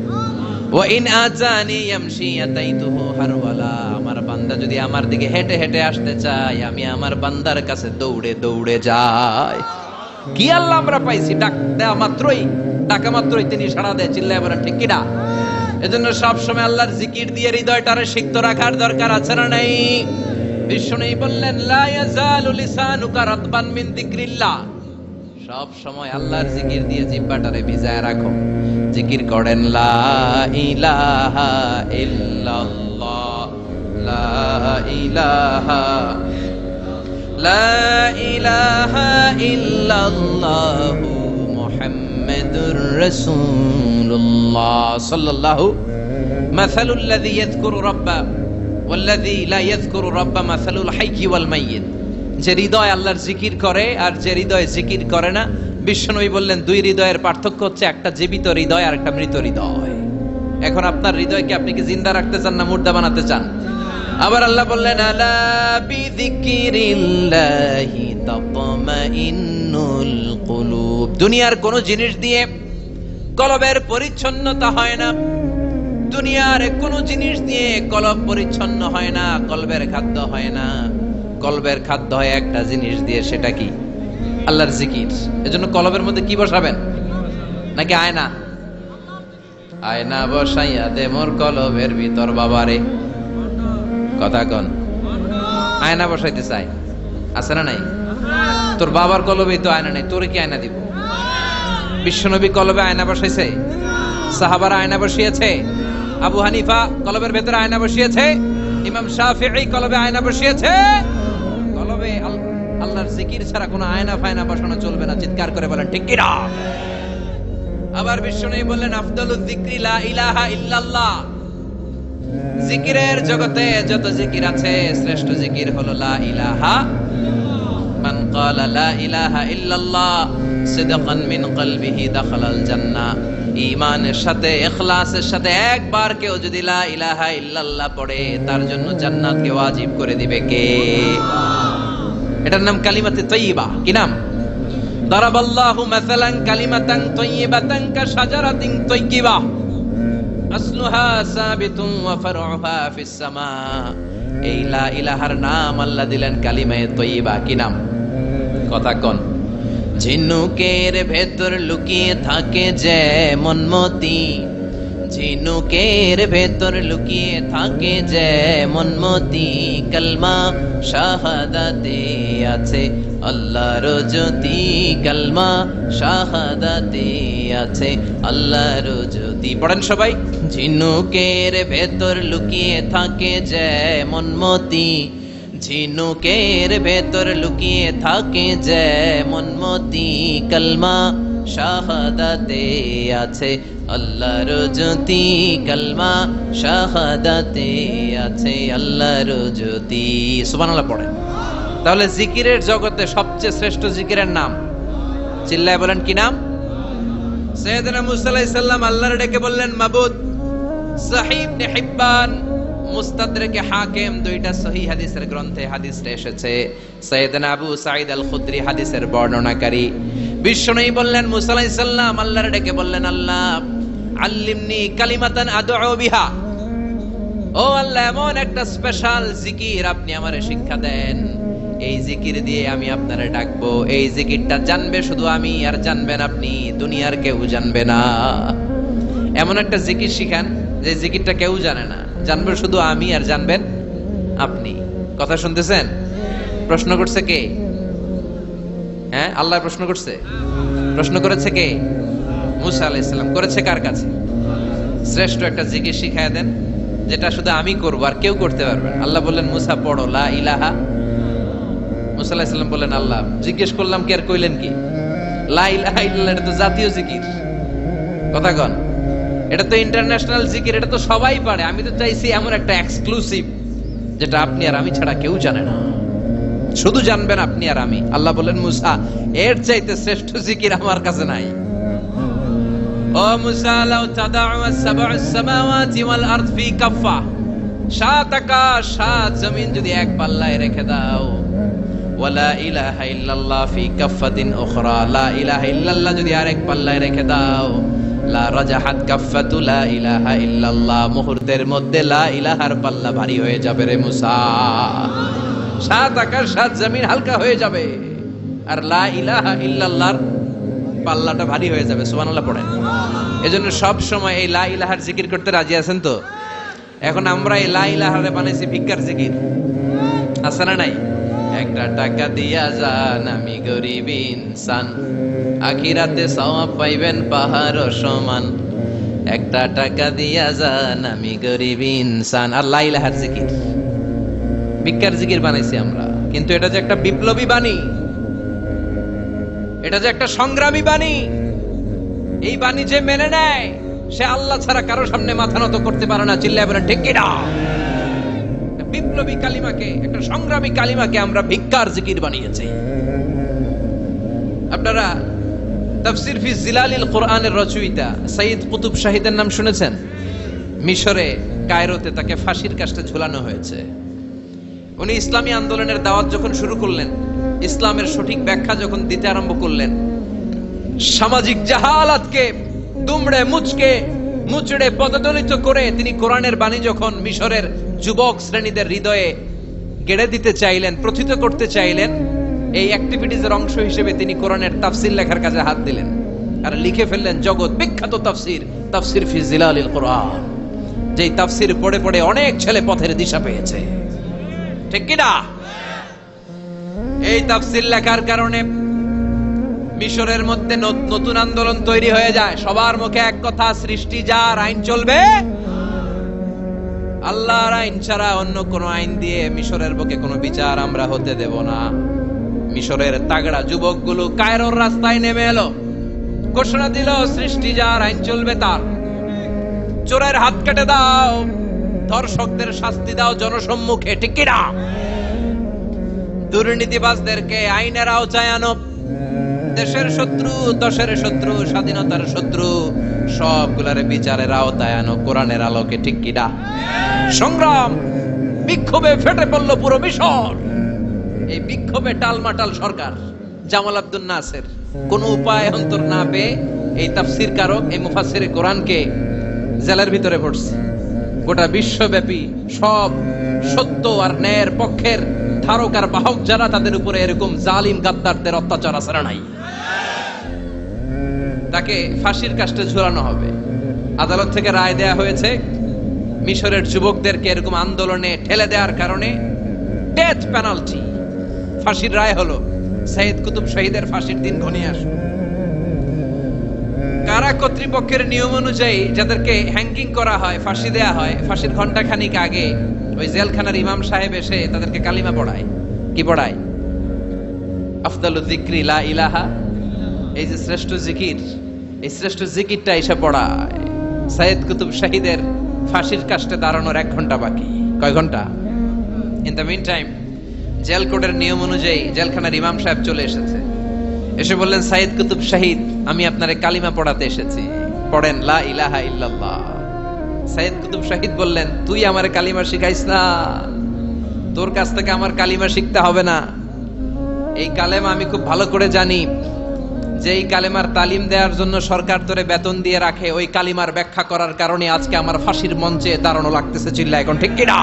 [SPEAKER 1] ওয়া ইন আজানি ইয়ামশি আতাইতুহু হারওয়ালা, আমার বান্দা যদি আমার দিকে হেঁটে হেঁটে আসতে চায়, আমি আমার বান্দার কাছে দৌড়ে দৌড়ে যাই। কি আল্লাহ আমরা পাইছি, ডাক দেওয়া মাত্রই, ডাকা মাত্রই তিনি সাড়া দেয়। চিল্লায় বলেন ঠিক কিনা? এজন্য সব সময় আল্লাহর জিকির দিয়ে হৃদয়টারে সিক্ত রাখার দরকার আছে না নাই? বিষ্ণু বললেন লা ইয়াজালু লিসানুকা রাতবান মিন যিকরিল্লাহ, সব সময় আল্লাহর জিকির দিয়ে জিহ্বাটারে ভিজায় রাখো। জিকির করেন লা ইলাহা ইল্লাল্লাহ, লা ইলাহা, লা ইলাহা ইল্লাল্লাহু মুহাম্মাদুর রাসূলুল্লাহ সাল্লাল্লাহু। মাসালুল লাযী ইয়াযকুরু রাব্বা ওয়াল্লাযী লা ইয়াযকুরু রাব্বা মাসালুল হাইয়্যি ওয়াল মাইয়িত, যে হৃদয় আল্লাহর জিকির করে আর যে হৃদয় জিকির করে না, বিশ্বনবী বললেন দুই হৃদয়ের পার্থক্য হচ্ছে একটা জীবিত হৃদয় আর একটা মৃত হৃদয়। এখন আপনার হৃদয়কে আপনি কি জিন্দা রাখতে চান না মুর্দা বানাতে চান? আবার আল্লাহ বললেন আলা বিযিকরিল্লাহি তাতমাইন্নুল কুলুব। দুনিয়ার কোন জিনিস দিয়ে কলবের পরিচ্ছন্নতা হয় না, দুনিয়ার কোন জিনিস দিয়ে কলব পরিচ্ছন্ন হয় না, কলবের খাদ্য হয় না। কলবের খাদ্য হয় একটা জিনিস দিয়ে, সেটা কি? আল্লাহর জিকির। এজন্য কলবের মধ্যে কি বসাবেন? নাকি আয়না? আয়না বসাইয়া দে মোর কলবের ভিতর বাবারে। কথা কন। আয়না বসাইতে চাই, আছে না নাই? তোর বাবার কলবেই তো আয়না নাই, তোরে কি আয়না দিব? বিশ্বনবী কলবে আয়না বসাইছে, সাহাবারা আয়না বসিয়েছে, আবু হানিফা কলবের ভেতরে আয়না বসিয়েছে, ইমাম শাফিঈ কলবে আয়না বসিয়েছে। কলবে আল্লাহর জিকির ছাড়া কোনো আয়না ফায়না বসানো চলবে না। চিৎকার করে বলেন ঠিক কি না? আবার বিশ্বনবী বললেন আফদালুয যিকরি লা ইলাহা ইল্লাল্লাহ। জিকিরের জগতে যত জিকির আছে শ্রেষ্ঠ জিকির হলো লা ইলাহা। মান ক্বালা লা ইলাহা ইল্লাল্লাহ সিদকান মিন কলবিহি দাখালাল জান্নাহ। ঈমানের সাথে ইখলাসের সাথে একবার কেউ যদি লা ইলাহা ইল্লাল্লাহ পড়ে তার জন্য জান্নাতকে ওয়াজিব করে দিবে কে? এটার নাম কালিমাতে তাইয়্যিবা। কি নাম? দারাবাল্লাহু মাসালান কালিমাতান তাইয়্যিবাতান কাশাজারাতিন তাইয়্যিবা আসলুহা সাবিতুন ওয়া ফারউহা ফিস সামা। এই লা ইলাহার নাম আল্লাহ দিলেন কালিমায়ে তাইয়্যিবা। কি নাম? কথা কোন। ঝিনুকের ভেতর লুকিয়ে থাকে যেমন মতি, ঝিনুকের ভেতর লুকিয়ে থাকে যেমন মতি, কালমা শাহাদাতে আছে আল্লাহর জ্যোতি, কালমা শাহাদাতে আছে আল্লাহর জ্যোতি। পড়েন সবাই। ঝিনুকের ভেতর লুকিয়ে থাকে যেমন মতি, ঝিনুকের ভেতর লুকিয়ে থাকে যেমন মতি, কালমা শাহাদাতে আছে আল্লাহর জ্যোতি, কালমা শাহাদাতে আছে আল্লাহর জ্যোতি। সুবহানাল্লাহ পড়েন। তাহলে জিকিরের জগতে সবচেয়ে শ্রেষ্ঠ জিকিরের নাম চিল্লায় বলেন কি নাম? সাইয়েদনা মুসা আলাইহিস সালাম আল্লাহর ডেকে বললেন মাবুদ। সহিহ ইবনে হিব্বান, মুস্তাদরাকে হাকিম দুইটা সহিহ হাদিসের গ্রন্থে হাদিসটা এসেছে। সাইয়েদনা আবু সাঈদ আল খুদরি হাদিসের বর্ণনাকারী। বিশ্বনবী বললেন মুসা আলাইহিস সালাম আল্লাহর ডেকে বললেন আল্লাহ আল্লিমনি কালিমাতান আদউ বিহা। ও আল্লাহ এমন একটা স্পেশাল জিকির আপনি আমারে শিক্ষা দেন, এই জিকির দিয়ে আমি আপনারে ডাকবো। এই জিকিরটা জানবে শুধু আমি আর জানবেন আপনি, দুনিয়ার কেউ জানবে না। এমন একটা জিকির শিখান যে জিকিরটা কেউ জানে না, জানবে শুধু আমি আর জানবেন আপনি। কথা শুনতেছেন? প্রশ্ন করছে কে? হ্যাঁ, আল্লাহ প্রশ্ন করছে। প্রশ্ন করেছে কে? মুসা আলাইহিস সালাম। করেছে কার কাছে? শ্রেষ্ঠ একটা জিকির শিখায় দেন যেটা শুধু আমি করবো আর কেউ করতে পারবে না। আল্লাহ বললেন মুসা পড়ো লা ইলাহা। মুসা আলাইহিস সালাম বললেন আল্লাহ জিজ্ঞেস করলাম কি আর কইলেন কি? লা ইলাহা ইল্লাল্লাহ এটা তো জাতীয় জিকির। কথা কন। এটা তো ইন্টারন্যাশনাল জিকির, এটা তো সবাই পারে। আমি তো চাইছি এমন একটা এক্সক্লুসিভ যেটা আপনি আর আমি ছাড়া কেউ জানে না, শুধু জানবেন আপনি আর আমি। আল্লাহ বলেন মুসা এর চাইতে শ্রেষ্ঠ জিকির আমার কাছে নাই। ও মুসা লাউ তাদাউ আস-সাব'আস সামাওয়াতি ওয়াল আরদ ফি কাফা, সাত আকাশ সাত জমিন যদি এক পাল্লায় রেখে দাও, ওয়ালা ইলাহা ইল্লাল্লাহ ফি কাফাতিন উখরা, লা ইলাহা ইল্লাল্লাহ যদি আরেক পাল্লায় রেখে দাও, লা রাজাহাত কাফাতু লা ইলাহা ইল্লাল্লাহ, মুহূর্তের মধ্যে লা ইলাহার পাল্লা ভারী হয়ে যাবে রে মুসা। সাত আকাশ সাত জমিন হালকা হয়ে যাবে আর লা ইলাহা ইল্লাল্লাহর পাল্লাটা ভারী হয়ে যাবে। সুবহানাল্লাহ পড়েন। এজন্য সব সময় এই লা ইলাহার জিকির করতে রাজি আছেন তো? এখন আমরা এই লা ইলাহারে বানাইছি ভিক্ষার জিকির, আছে না নাই? একটা টাকা দিয়া যান আমি গরিব ইনসান, আখিরাতে সওয়াব পাইবেন পাহাড় সমান। একটা টাকা দিয়া যান আমি গরিব ইনসান। আর লা ইলাহার জিকির ভিক্ষার জিকির বানাইছি আমরা। কিন্তু এটা যে একটা বিপ্লবী বাণী, এটা যে একটা সংগ্রামী বাণী, এই বাণী যে মেনে নেয় সে আল্লাহ ছাড়া কারো সামনে মাথা নত করতে পারে না। চিল্লায় বলেন ঠিক কি না? বিপ্লবী কালিমাকে, একটা সংগ্রামী কালিমাকে আমরা ভিক্ষার জিকির বানিয়েছি। আপনারা তাফসীর ফি জিলালিল কোরআনের রচয়িতা সাইয়্যিদ কুতুব শাহীদের নাম শুনেছেন? মিশরে কায়রোতে তাকে ফাঁসির কাস্টে ঝুলানো হয়েছে। উনি ইসলামী আন্দোলনের দাওয়াত যখন শুরু করলেন, ইসলামের সঠিক ব্যাখ্যা যখন দিতে আরম্ভ করলেন, সামাজিক জাহালাতকে দুমড়ে মুচড়ে পদদলিত করে তিনি কোরআনের বাণী যখন মিশরের যুবক শ্রেণীদের হৃদয়ে গেড়ে দিতে চাইলেন, প্রথিত করতে চাইলেন, এই অ্যাক্টিভিটিজের অংশ হিসেবে তিনি কোরআনের তাফসীর লেখার কাজে হাত দিলেন আর লিখে ফেললেন জগৎ বিখ্যাত তাফসীর, তাফসীর ফি জিলালিল কোরআন, যেই তাফসীর পড়ে পড়ে অনেক ছেলে পথের দিশা পেয়েছে। ঠিক কি না? এই তাফসীর লেখার কারণে মিশরের মধ্যে নতুন আন্দোলন তৈরি হয়ে যায়। সবার মুখে এক কথা, সৃষ্টি যার, আইন চলবে আল্লাহর আইন ছাড়া অন্য কোন আইন দিয়ে মিশরের বুকে কোনো বিচার আমরা হতে দেব না। মিশরের তাগড়া যুবকগুলো কায়রোর রাস্তায় নেমে এলো, ঘোষণা দিল সৃষ্টি যার, আইন চলবে তার। চোরের হাত কেটে দাও, ধর্ষকদের শাস্তি দাও জনসম্মুখে। ঠিক কি না? দুর্নীতিবাজদেরকে আইনের আওতায় আনো। দেশের শত্রু, দশের শত্রু, স্বাধীনতার শত্রু সবগুলার বিচারের আওতায় আনো কোরআনের আলোকে। ঠিক কি না? সংগ্রাম, বিক্ষোভে ফেটে পড়ল পুরো মিশর। এই বিক্ষোভে টালমাটাল সরকার, জামাল আব্দুল নাসের কোন উপায় অন্তর না পেয়ে এই তাফসীর কারক, এই মুফাসসিরে কোরআনকে জেলের ভিতরে পড়ছে। গোটা বিশ্বব্যাপী সব সত্য আর ন্যায়ের পক্ষের ধারক আর বাহক যারা, তাদের উপরে এরকম জালিম গাদ্দারদের অত্যাচার আছে না নাই? তাকে ফাঁসির কাস্টে ঝুলানো হবে। আদালত থেকে রায় দেয়া হয়েছে মিশরের যুবকদেরকে এরকম আন্দোলনে ঠেলে দেওয়ার কারণে ডেথ পেনাল্টি, ফাঁসির রায় হলো। সাইয়্যিদ কুতুব শহীদের ফাঁসির দিন ঘনিয়ে আসলো। কারা কর্তৃপক্ষের নিয়ম অনুযায়ী যাদেরকে হ্যাঙ্গিং করা হয়, ফাঁসি দেয়া হয়, ফাঁসির ঘন্টা খানিক আগে ওই জেলখানার ইমাম সাহেব এসে তাদেরকে কালিমা পড়ায়। কি পড়ায়? আফদালু যিকরি লা ইলাহা, এই যে শ্রেষ্ঠ জিকির, এই শ্রেষ্ঠ জিকিরটা এসে পড়ায়। সাইয়্যিদ কুতুব শহীদের ফাঁসির কাস্টে দাঁড়ানোর 1 ঘন্টা বাকি। কয় ঘন্টা? In the mean time jail কোডের নিয়ম অনুযায়ী জেলখানার ইমাম সাহেব চলে এসেছে। এসে বললেন, সাইয়্যিদ কুতুব শহীদ, আমি আপনারে কালিমা পড়াতে এসেছি, পড়েন লা ইলাহা ইল্লাল্লাহ। সাইয়্যিদ কুতুব শহীদ বললেন, তুই আমারে কালিমা শিখাইস না, তোর কাছ থেকে আমার কালিমা শিখতে হবে না। এই কালেমা আমি খুব ভালো করে জানি, যে এই কালেমার তালিম দেওয়ার জন্য সরকার তোরে বেতন দিয়ে রাখে, ওই কালিমার ব্যাখ্যা করার কারণে আজকে আমার ফাঁসির মঞ্চে দাঁড়ানো লাগতেছে। চিল্লা এখন, ঠিক কিনা?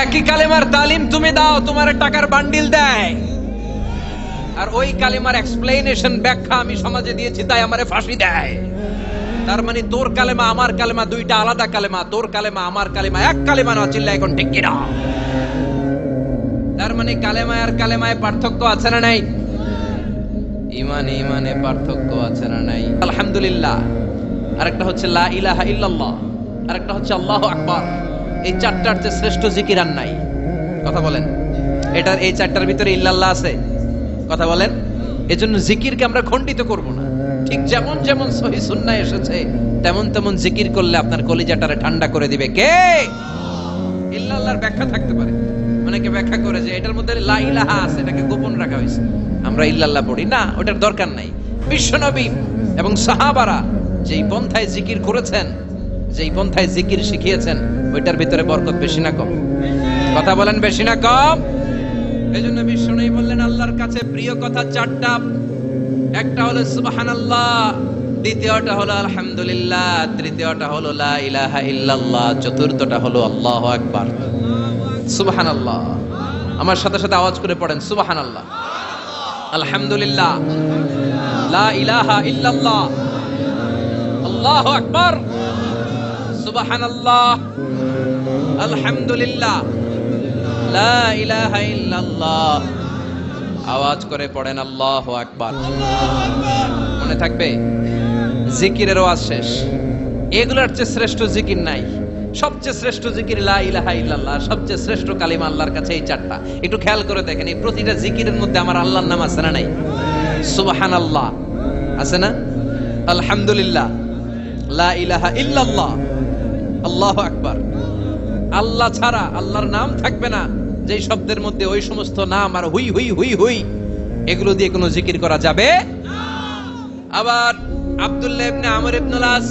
[SPEAKER 1] একই কালেমার তালিম তুমি দাও, তোমার টাকার বান্ডিল দেয়, আর ওই কালেমার এক্সপ্লেনেশন ব্যাখ্যা আমি সমাজে দিয়েছি, তাই আমারে ফাঁসি দেয়। তার মানে তোর কালেমা আমার কালেমা দুইটা আলাদা কালেমা, তোর কালেমা আমার কালেমা এক কালেমা না। চিল্লা এখন, ঠিক কিনা? তার মানে কালেমায় আর কালেমায় পার্থক্য আছে না নাই? ইমানে ইমানে পার্থক্য আছে না নাই? আলহামদুলিল্লাহ। আরেকটা হচ্ছে লা ইলাহা ইল্লাল্লাহ, আরেকটা হচ্ছে আল্লাহু আকবার। এই চারটার যে শ্রেষ্ঠ জিকির আর নাই। কথা বলেন, এটার এই চারটার ভিতরে ইল্লাল্লাহ আছে? কথা বলেন। এজন্য জিকিরকে আমরা খণ্ডিত করব না। ঠিক যেমন যেমন সহিহ সুন্নাহ এসেছে তেমন তেমন জিকির করলে আপনার কলিজাটারে ঠান্ডা করে দিবে কে? ইল্লাল্লাহর ব্যাখ্যা থাকতে পারে, অনেকে ব্যাখ্যা করে যে এটার মধ্যে লা ইলাহা আছে, এটাকে গোপন রাখা হয়েছে, আমরা ইল্লাল্লাহ পড়ি না, ওটার দরকার নাই। বিশ্বনবী এবং সাহাবারা যেই পন্থায় জিকির করেছেন, যেই পন্থায় জিকির শিখিয়েছেন, ওইটার ভিতরে বরকত বেশি না কম? কথা বলেন, বেশি না কম? এজন্য বিশ্বনবী বললেন আল্লাহর কাছে প্রিয় কথা 4টা। একটা হলো সুবহানাল্লাহ, দ্বিতীয়টা হলো আলহামদুলিল্লাহ, তৃতীয়টা হলো লা ইলাহা ইল্লাল্লাহ, চতুর্থটা হলো আল্লাহু আকবার। সুবহানাল্লাহ, আমার সাথে সাথে আওয়াজ করে পড়েন সুবহানাল্লাহ, আলহামদুলিল্লাহ, লা ইলাহা ইল্লাল্লাহ, আল্লাহু আকবার, সুবহানাল্লাহ, আলহামদুলিল্লাহ, লা ইলাহা ইল্লাল্লাহ। আওয়াজ করে পড়েন আল্লাহু আকবার। মনে থাকবে, জিকিরের ওয়াজ শেষ। এগুলোর চেয়ে শ্রেষ্ঠ জিকির নাই। সবচেয়ে শ্রেষ্ঠ জিকির লা ইলাহা ইল্লাল্লাহ, সবচেয়ে শ্রেষ্ঠ কালিমা আল্লাহর কাছে এই 4টা। একটু খেয়াল করে দেখেন, এই প্রতিটা জিকিরের মধ্যে আমার আল্লাহর নাম আছে না নাই? সুবহানাল্লাহ, আছে না? আলহামদুলিল্লাহ, লা ইলাহা ইল্লাল্লাহ, আল্লাহু আকবার। আল্লাহ ছাড়া, আল্লাহর নাম থাকবে না যেই শব্দের মধ্যে ওই সমস্ত নাম আর হুই হুই হুই হুই এগুলো দিয়ে কোনো জিকির করা যাবে। আবার আব্দুল্লাহ ইবনে আমর ইবনে আস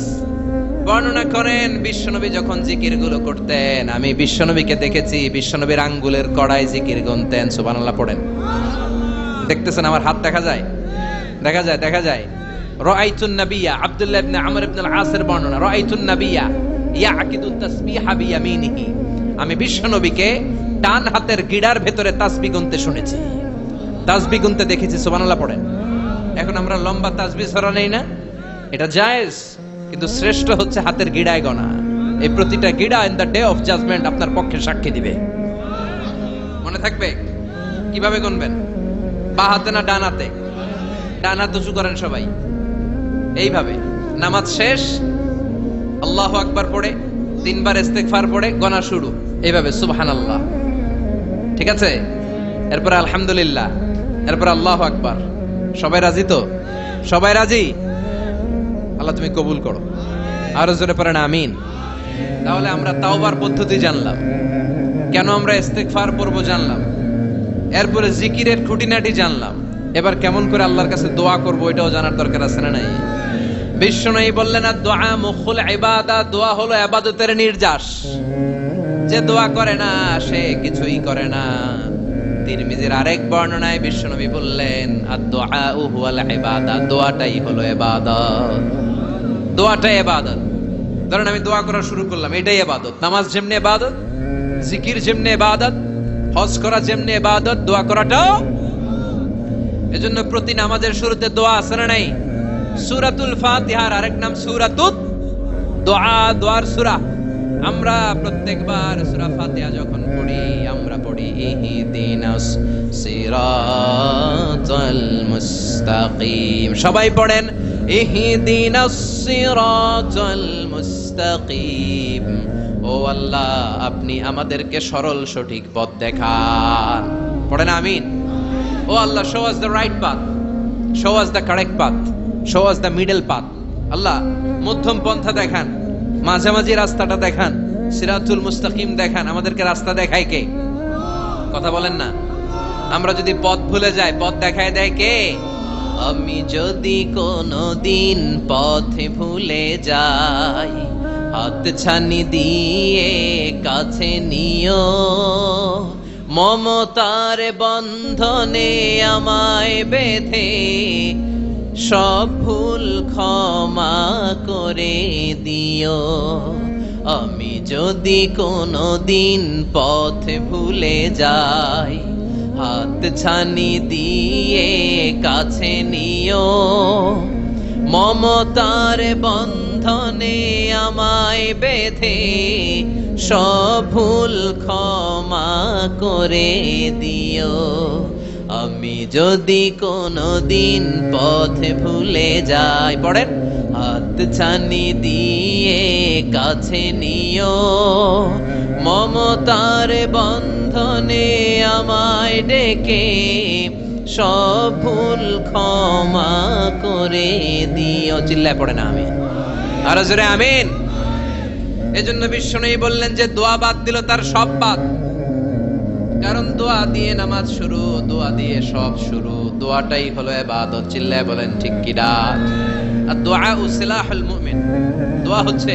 [SPEAKER 1] বর্ণনা করেন, বিশ্বনবী যখন জিকির গুলো করতেন, আমি বিশ্বনবীকে দেখেছি বিশ্বনবীর আঙ্গুলের কড়াই জিকির গুনতেন। সুবহানাল্লাহ পড়েন। দেখতেছেন আমার হাত দেখা যায়, দেখা যায়, দেখা যায়। রাআইতুন নাবিয়্যা, আব্দুল্লাহ ইবনে আমর ইবনে আল-আসের বর্ণনা, রাআইতুন নাবিয়্যা ইয়াকিদু তাসবিহা বিয়ামিনিহি, আমি বিশ্বনবীকে ডান হাতের গিড়ার ভেতরে তাসবিহ গুনতে শুনেছি, তাসবিহ গুনতে দেখেছি। সুবহানাল্লাহ পড়েন। এখন আমরা লম্বা তাসবিহ ছড়া নেই না, এটা জায়েজ, কিন্তু শ্রেষ্ঠ হচ্ছে হাতের গিড়ায় গণা। এই প্রতিটা গিড়া in the day of judgement আপনার পক্ষে সাক্ষী দিবে। মনে থাকবে কিভাবে গুনবেন? বা হাতে না ডান হাতে? ডান হাত উঁচু করেন সবাই, এইভাবে। নামাজ শেষ, আল্লাহু আকবার পড়ে 3 বার ইস্তেগফার পড়ে গণা শুরু, এইভাবে সুবহানাল্লাহ, ঠিক আছে? এরপর আলহামদুলিল্লাহ, এরপর আল্লাহু আকবার। সবাই রাজি তো? সবাই রাজি? আল্লাহ তুমি কবুল করো। আরো জোরে পড়েন আমিন। তাহলে আমরা তাওবার পদ্ধতি জানলাম, কেন আমরা ইস্তেগফার পড়ব জানলাম, এরপরে জিকিরের খুঁটিনাটি জানলাম। এবার কেমন করে আল্লাহর কাছে দোয়া করব এটাও জানার দরকার আছে না নাই? বিশ্বনবী বললেন দোয়া মুখুল ইবাদা, দোয়া হলো ইবাদতের নির্যাস। যে দোয়া করে না সে কিছুই করে না। তিরমিজির আরেক বর্ণনায় বিশ্বনবী বললেন আদ-দুআ হুয়াল ইবাদা, দোয়াটাই হলো ইবাদত, দোয়াটাই ইবাদত। ধরেন আমি দোয়া করা শুরু করলাম, এটাই ইবাদত। নামাজ যেমনি ইবাদত, জিকির যেমনি ইবাদত, হজ করা যেমনি ইবাদত, দোয়া করাটাও। এজন্য প্রতি নামাজের শুরুতে দোয়া আছে না নাই? সূরাতুল ফাতিহার আরেক নাম সূরাতুদ দোয়া, দোয়ার সূরা। আমরা প্রত্যেকবার সূরা ফাতিহা যখন পড়ি আমরা পড়ি ইহদিনাস সিরাতাল মুস্তাকিম। সবাই পড়েন ইহদিনাস সিরাতাল মুস্তাকিম। ও আল্লাহ, আপনি আমাদেরকে সরল সঠিক পথ দেখান। পড়েন আমিন। ও আল্লাহ, show us the right path, show us the correct path, show us the middle path. আল্লাহ মধ্যম পন্থা দেখান, মাঝামাঝি রাস্তাটা দেখান, সিরাতুল মুস্তাকিম দেখান। আমাদেরকে রাস্তা দেখায় কে? কথা বলেন না। আমরা যদি পথ ভুলে যাই, পথ দেখায় দেয় কে? আমি যদি কোনদিন পথে ভুলে যাই, হাত ছানি দিয়ে কাছে নিও, মমতার বন্ধনে আমায় বেঁধে সব ভুল ক্ষমা করে দিও। আমি যদি কোনদিন পথ ভুলে যাই, হাত ছানি দিয়ে কাছে নিও, মমতার বন্ধনে আমায় বেঁধে সব ভুল ক্ষমা করে দিও। আমি যদি কোনদিন পথ ভুলে যাই, পড়েন, হাত ছানি দিয়ে কাছে নিও, মমতার বন্ধনে আমায় ডেকে সব ভুল ক্ষমা করে দিও। চিল্লায় পড়ে না আমিন। আরো জোরে আমিন। এজন্য বিশ্বনবী বললেন যে দোয়া বাদ দিল তার সব বাদ। কারণ দোয়া দিয়ে নামাজ শুরু, দোয়া দিয়ে সব শুরু, দোয়াটাই হলো ইবাদত। চিল্লায় বলেন ঠিক কি না? আর দোয়া সিলাহুল মুমিন, দোয়া হচ্ছে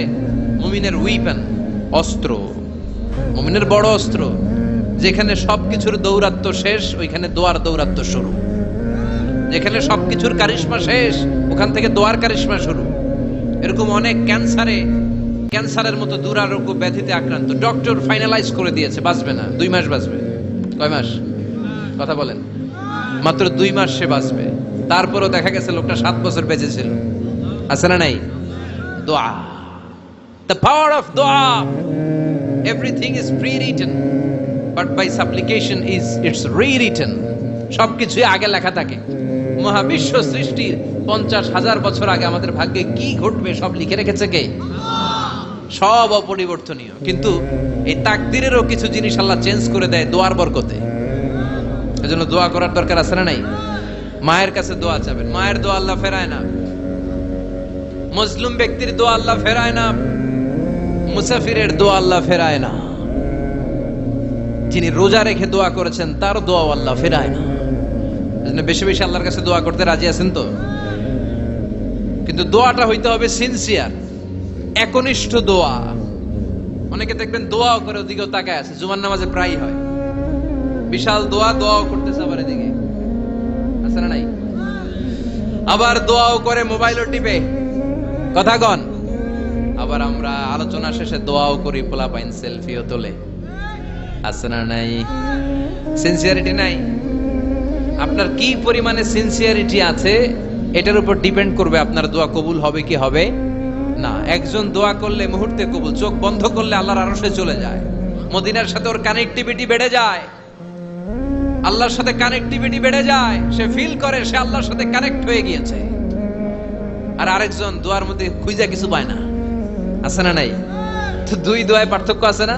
[SPEAKER 1] মুমিনের উইপেন, অস্ত্র, মুমিনের বড় অস্ত্র। যেখানে সবকিছুর দৌরাত্ম্য শেষ, ওইখানে দোয়ার দৌরাত্ম্য শুরু। যেখানে সবকিছুর কারিশমা শেষ, ওখান থেকে দোয়ার কারিশমা শুরু। এরকম অনেক ক্যান্সারের মতো দুরারোগ্য ব্যাধিতে আক্রান্ত, ডক্টর ফাইনালাইজ করে দিয়েছে বাঁচবে না, 2 মাস বাঁচবে। কয় মাস? কথা বলেন। মাত্র 2 মাস সে বাঁচবে। তারপরও দেখা গেছে লোকটা 7 বছর বেঁচে ছিল। আছে না নাই? দোয়া, the power of দোয়া। Everything is pre-written, but by supplication it's rewritten. সবকিছুই আগে লেখা থাকে। মহাবিশ্ব সৃষ্টির 50,000 বছর আগে আমাদের ভাগ্যে কি ঘটবে সব লিখে রেখেছে কে? সব অপরিবর্তনীয়। কিন্তু এই তাকদিরেরও কিছু জিনিস আল্লাহ চেঞ্জ করে দেয় দোয়ার বরকতে। এজন্য দোয়া করার দরকার আছে না নাই? মায়ের কাছে দোয়া চাবেন, মায়ের দোয়া আল্লাহ ফেরায় না। মজলুম ব্যক্তির দোয়া আল্লাহ ফেরায় না, মুসাফিরের দোয়া আল্লাহ ফেরায় না, যিনি রোজা রেখে দোয়া করেছেন তার দোয়া আল্লাহ ফেরায় না। এজন্য বেশি বেশি আল্লাহর কাছে দোয়া করতে রাজি আছেন তো? কিন্তু দোয়াটা হইতে হবে সিনসিয়ার, একনিষ্ঠ দোয়া। অনেকে দেখবেন দোয়াও করে ওদিকেও তাকায় আছে, জুমার নামাজে প্রায় হয় বিশাল দোয়াও করতেছে, আবার এদিকে আছে না নাই? আবার দোয়াও করে মোবাইলও টিপে, কথা কন। আবার আমরা আলোচনা শেষে দোয়াও করি, পোলাপাইন সেলফিও তোলে, আছে না নাই? সিনসিয়ারিটি নাই। আপনার কি পরিমাণে সিনসিয়ারিটি আছে এটার উপর ডিপেন্ড করবে আপনার দোয়া কবুল হবে কি হবে না। একজন দোয়া করলে মুহূর্তে কবুল, চোখ বন্ধ করলে আল্লাহর আরশে চলে যায়, মদিনার সাথে ওর কানেক্টিভিটি বেড়ে যায়, আল্লাহর সাথে কানেক্টিভিটি বেড়ে যায়, সে ফিল করে সে আল্লাহর সাথে কানেক্ট হয়ে গিয়েছে। আর আরেকজন দোয়ার মধ্যে খুঁজে কিছু পায় না, আছে না নাই? তো দুই দোয়ায় পার্থক্য আছে না,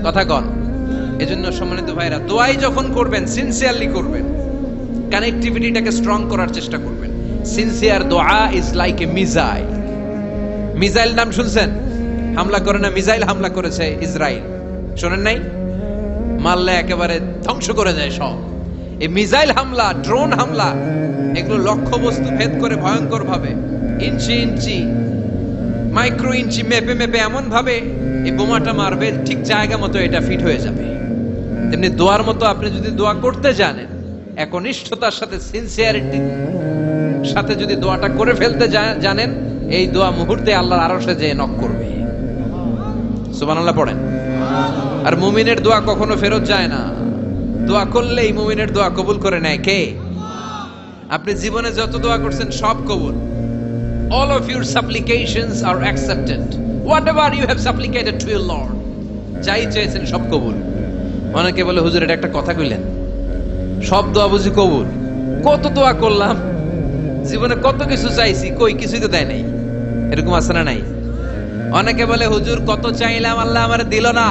[SPEAKER 1] কথা কন। এজন্য সম্মানিত ভাইরা, দোয়াই যখন করবেন সিনসিয়ারলি করবেন, কানেক্টিভিটিটাকে স্ট্রং করার চেষ্টা করবেন। সিনসিয়ার দোয়া is like a missile. Missile নাম শুনছেন? হামলা করে না, মিসাইল হামলা করেছে ইসরায়েল, শোনেন নাই? মারলে একেবারে ধ্বংস করে যায় সব। এই মিসাইল হামলা, ড্রোন হামলা, এগুলো লক্ষ্য বস্তু ভেদ করে ভয়ঙ্কর ভাবে, ইঞ্চি ইঞ্চি, মাইক্রো ইঞ্চি মেপে মেপে এমন ভাবে এই বোমাটা মারবে, ঠিক জায়গা মতো এটা ফিট হয়ে যাবে। তেমনি দোয়ার মতো আপনি যদি দোয়া করতে জানেন, একনিষ্ঠতার সাথে সিনসিয়ারিটি সাথে যদি দোয়াটা করে ফেলতে জানেন, এই দোয়া মুহূর্তে আল্লাহর আরশে যেয়ে নক করবে। সুবহানাল্লাহ পড়েন। আর মুমিনের দোয়া কখনো ফেরত যায় না, দোয়া করলেই মুমিনের দোয়া কবুল করে নেয় কে? আপনি জীবনে যত দোয়া করছেন সব কবুল। All of your supplications are accepted. Whatever you have supplicated to your Lord, যাই চেয়েছেন সব কবুল। অনেকে বলে হুজুর এটা একটা কথা কইলেন, সব দোয়া বুঝি কবুল? কত দোয়া করলাম, জীবনে কত কিছু চাইছি, কই কিছুই তো দেয় নাই, এরকম আছে না নাই? অনেকে বলে হুজুর কত চাইলাম আল্লাহ আমার দিল না।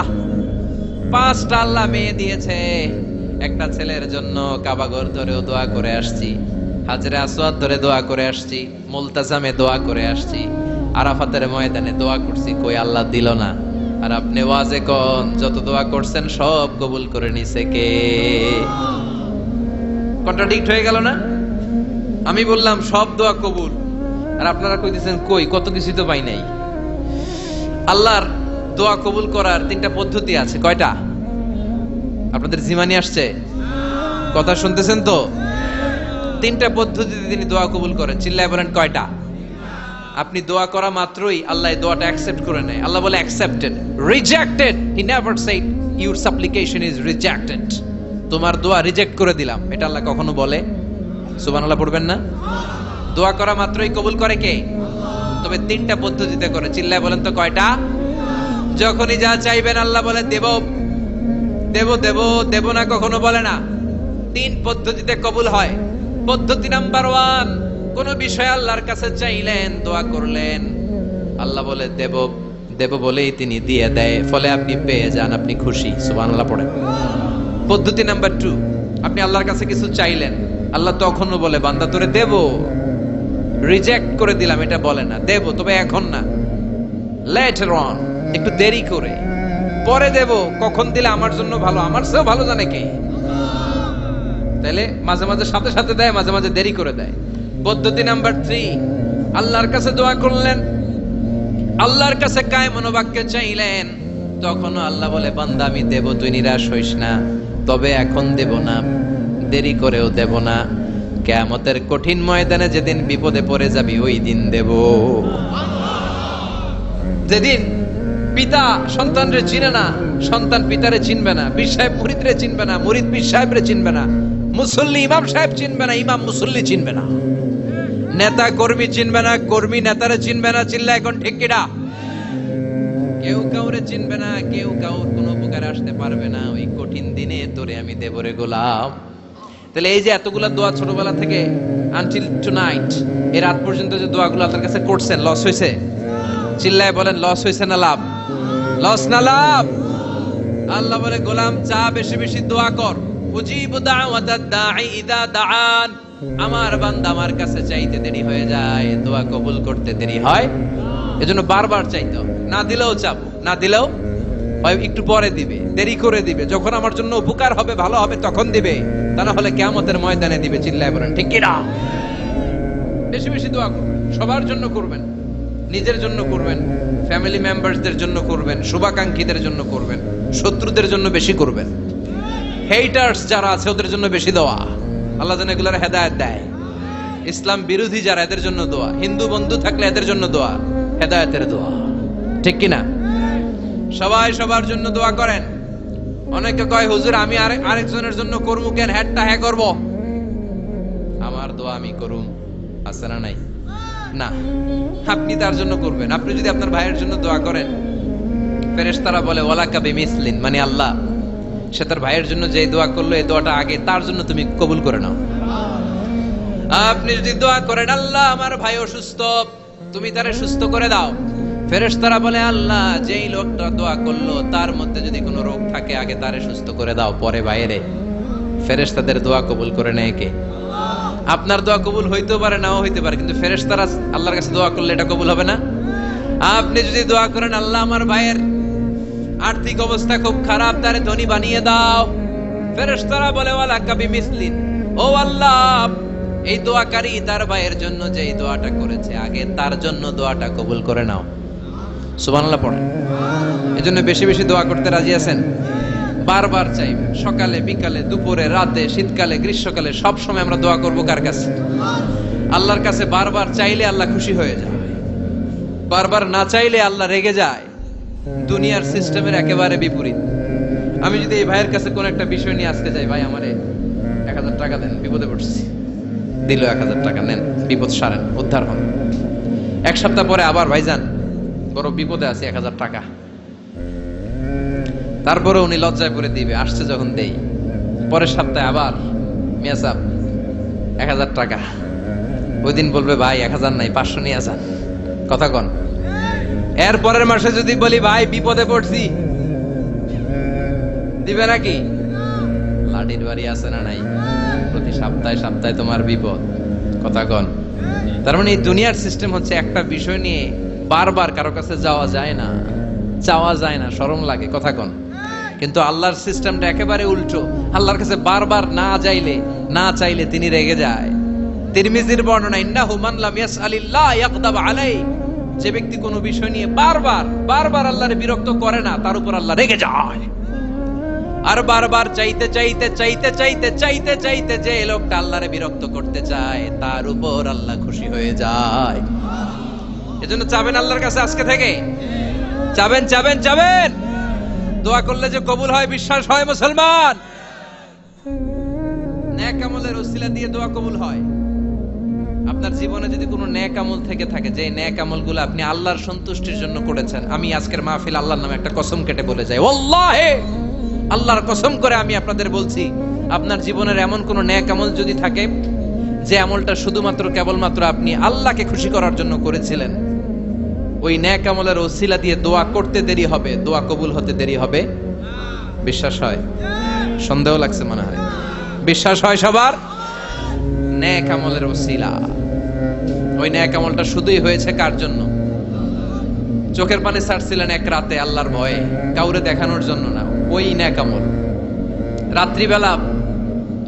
[SPEAKER 1] 5টা আল্লাহ মেয়ে দিয়েছে, একটা ছেলের জন্য কাবাঘর ধরেও দোয়া করে আসছি, হাজরে আসওয়াদ ধরে দোয়া করে আসছি, মুলতাজামে দোয়া করে আসছি, আরাফাতের ময়দানে দোয়া করছি, কই আল্লাহ দিল না। আর আপনি ওয়াজে কোন যত দোয়া করছেন সব কবুল করে নিছে কে? কন্ট্রাডিক্ট হয়ে গেল না? আমি বললাম সব দোয়া কবুল, আর আপনারা কইতেছেন কই কত কিছু তো পাই নাই। আল্লাহর দোয়া কবুল করার 3টা পদ্ধতি আছে। কয়টা? আপনাদের জিমানি আসছে? কথা শুনতেছেন তো? 3টা পদ্ধতিতে তিনি দোয়া কবুল করেন। চিল্লায় বলেন কয়টা? আপনি দোয়া করা মাত্রই আল্লাহ এই দোয়াটা অ্যাকসেপ্ট করে নেয়। আল্লাহ বলে accepted, rejected he never shed your সাপ্লিকেশন is rejected. তোমার দোয়া রিজেক্ট করে দিলাম, এটা আল্লাহ কখনো বলে? সুবহানাল্লাহ পড়বেন না? দোয়া করা মাত্রই কবুল করে কে? তবে 3টা পদ্ধতিতে করে। চিল্লায় বলেন তো কয়টা? যখনই যা চাইবেন আল্লাহ বলে দেব দেব দেব, দেব না কখনো বলে না। 3 পদ্ধতিতে কবুল হয়। পদ্ধতি নাম্বার 1, কোন বিষয় আল্লাহর কাছে চাইলেন, দোয়া করলেন, আল্লাহ বলে দেব দেব বলেই তিনি দিয়ে দেয়, ফলে আপনি পেয়ে যান, আপনি খুশি। সুবহানাল্লাহ পড়েন। পদ্ধতি নাম্বার 2, আপনি আল্লাহর কাছে কিছু চাইলেন, আল্লাহ তখনও বলে বান্দা তোরে দেব, রিজেক্ট করে দিলাম এটা বলে না, দেব তবে এখন না, লেটার অন, একটু দেরি করে, পরে দেব। কখন দিলে আমার জন্য ভালো, আমার চেয়েও ভালো জানে কে? তাহলে মাঝে মাঝে সাথে সাথে দেয়, মাঝে মাঝে দেরি করে দেয়। পদ্ধতি নাম্বার 3, আল্লাহর কাছে দোয়া করলেন, আল্লাহর কাছে কায় মনোবাক্যে চাইলেন, তখনও আল্লাহ বলে বান্দা আমি দেব, তুই নিরাশ হইস না, তবে এখন দেব না, দেরি করেও দেব না, কিয়ামতের কঠিন ময়দানে যেদিন বিপদে পড়ে যাবি ওই দিন দেব। যেদিন পিতা সন্তানরে চিনে না, সন্তান পিতারে চিনবে না, পীর সাহেব মুরিদরে চিনবে না, মুরিদ পীর সাহেবরে চিনবে না, মুসল্লি ইমাম সাহেব চিনবে না, ইমাম মুসল্লি চিনবে না, নেতা কর্মী চিনবে না, কর্মী নেতারে চিনবে না। চিল্লা এখন ঠিক কিনা? কেউ কাউরে চিনবে না, কেউ কাউর কোনো উপকারে আসতে পারবে না। ওই কঠিন দিনে তোরে আমি দেবরে গোলাম। তাহলে এই যে এতগুলা দোয়া ছোটবেলা থেকে আনটিল টুনাইট, এই রাত পর্যন্ত যে দোয়াগুলো আল্লাহর কাছে করছেন, লস হয়েছে? চিল্লায় বলেন লস হয়েছে না লাভ? লস না লাভ? আল্লাহ বলে গোলাম চা বেশি বেশি দোয়া কর, উজিবু দাওয়াতাদ দাঈ ইযা দাআন, আমার বান্দা আমার কাছে চাইতে দেরি হয়ে যায়, দোয়া কবুল করতে দেরি হয়। এজন্য বারবার চাইতো, না দিলেও চাবো, না দিলেও হয় একটু পরে দিবে, দেরি করে দিবে, যখন আমার জন্য উপকার হবে, ভালো হবে তখন দিবে, তা না হলে কিয়ামতের ময়দানে দিবে। চিল্লায় বলেন ঠিক কি না? বেশি বেশি দোয়া করবেন, সবার জন্য করবেন, নিজের জন্য করবেন, ফ্যামিলি মেম্বারসদের জন্য করবেন, শুভাকাঙ্ক্ষীদের জন্য করবেন, শত্রুদের জন্য বেশি করবেন, হেটার্স যারা আছে ওদের জন্য বেশি দোয়া। আল্লাহ যেন এগুলোর হেদায়েত দেয়। ইসলাম বিরোধী যারা এদের জন্য দোয়া, হিন্দু বন্ধু থাকলে এদের জন্য দোয়া, হেদায়েতের দোয়া, ঠিক কি না? সবাই সবার জন্য দোয়া করেন। অনেকে কয় হুজুর আমি আরেকজনের জন্য করবো কেন, হ্যাটটা হ্যাঁ করবো, আমার দোয়া আমি করুম, আছে না নাই? না, আপনি তার জন্য করবেন। আপনি যদি আপনার ভাইয়ের জন্য দোয়া করেন, ফেরেশতারা বলে ওয়ালাকা বিমিসলিন, মানে আল্লাহ সে তার ভাইয়ের জন্য যে দোয়া করলো এই দোয়াটা আগে তার জন্য তুমি কবুল করে নাও। আপনি যদি দোয়া করেন আল্লাহ আমার ভাই অসুস্থ, তুমি তারে সুস্থ করে দাও, ফেরেশতারা বলে আল্লাহ যেই লোকটা দোয়া করলো তার মধ্যে যদি কোনো রোগ থাকে আগে তারে সুস্থ করে দাও, পরে বাইরে। ফেরেশতাদের দোয়া কবুল করে নেয় কে? আপনার দোয়া কবুল হইতেও পারে, নাও হইতে পারে, কিন্তু ফেরেশতারা আল্লাহর কাছে দোয়া করলে এটা কবুল হবে না। আপনি যদি দোয়া করেন আল্লাহ আমার ভাইয়ের আর্থিক অবস্থা খুব খারাপ, তারে ধনী বানিয়ে দাও, ফেরেশতারা বলে ওয়ালাকা বিমিসলিন, ও আল্লাহ এই দোয়াকারী তার ভাইয়ের জন্য যে এই দোয়াটা করেছে আগে তার জন্য দোয়াটা কবুল করে নাও। সুবহানাল্লাহ পড়েন। এজন্য বেশি বেশি দোয়া করতে রাজি আছেন? বারবার চাইবেন, সকালে বিকালে দুপুরে রাতে শীতকালে গ্রীষ্মকালে সব সময় আমরা দোয়া করব কার কাছে? আল্লাহর কাছে। বারবার চাইলে আল্লাহ খুশি হয়ে যায়, বারবার না চাইলে আল্লাহ রেগে যায়। দুনিয়ার সিস্টেমের একেবারে বিপরীত। আমি যদি এই ভাইয়ের কাছে কোন একটা বিষয় নিয়ে আজকে যাই, ভাই আমারে 1000 টাকা দেন, বিপদে পড়ছি, দিল 1000 টাকা, নেন, বিপদ সারেন, উদ্ধার হন। এক সপ্তাহ পরে আবার ভাইজান বড় বিপদে আছে, 1000 টাকা, তারপরে উনি লজ্জায় পড়ে দিবে, আসছে যখন দেই। পরের সপ্তাহে আবার মিয়া সাহেব 1000 টাকা, ওই দিন বলবে ভাই 1000 নাই 500 নিয়ে যান, কথা কন। এর পরের মাসে যদি বলি ভাই বিপদে পড়ছি, দিবে নাকি? লাঠির বাড়ি আছে না নাই? প্রতি সপ্তাহে সপ্তাহে তোমার বিপদ, কথা কন। তার মানে এই দুনিয়ার সিস্টেম হচ্ছে একটা বিষয় নিয়ে বারবার কারো কাছে যাওয়া যায় না, চাওয়া যায় না, শরম লাগে, কথা কন। কিন্তু আল্লাহর সিস্টেমটা একেবারে উল্টো। আল্লাহর কাছে বারবার না চাইলে তিনি রেগে যায়। তিরমিজির বর্ণনা, ইন্নাহু মান লাম ইয়াসআলিল্লাহ ইয়াগদাব আলাইহি, যে ব্যক্তি কোনো বিষয় নিয়ে বারবার আল্লাহরে বিরক্ত করে না তার উপর আল্লাহ রেগে যায়। আর বারবার চাইতে যে লোকটা আল্লাহরে বিরক্ত করতে চায় তার উপর আল্লাহ খুশি হয়ে যায়। এজন্য চাবেন আল্লাহর কাছে আজকে থেকে, চাবেন। দোয়া করলে যে কবুল হয় বিশ্বাস হয় মুসলমান। নেক আমলের ওসিলা দিয়ে দোয়া কবুল হয়। আপনার জীবনে যদি কোনো নেক আমল থেকে থাকে, যে নেক আমলগুলো আপনি আল্লাহর সন্তুষ্টির জন্য করেছেন, আমি আজকের মাহফিল আল্লাহর নামে একটা কসম কেটে বলে যাই, ওয়াল্লাহি আল্লাহর কসম করে আমি আপনাদের বলছি, আপনার জীবনের এমন কোন নেক আমল যদি থাকে যে আমলটা শুধুমাত্র কেবলমাত্র আপনি আল্লাহকে খুশি করার জন্য করেছিলেন, ওই নেক আমলের ওসিলা দিয়ে দোয়া করতে দেরি হবে, দোয়া কবুল হতে দেরি হবে। বিশ্বাস হয়? সন্দেহ লাগছে মনে হয়। বিশ্বাস হয় সবার? নেক আমলের ওসিলা, ওই নেক আমলটা শুধুই হয়েছে কার জন্য? চোখের পানি ছাড়ছিলেন এক রাতে আল্লাহর ভয়ে, কাউরে দেখানোর জন্য না, ওই নেক আমল। রাত্রিবেলা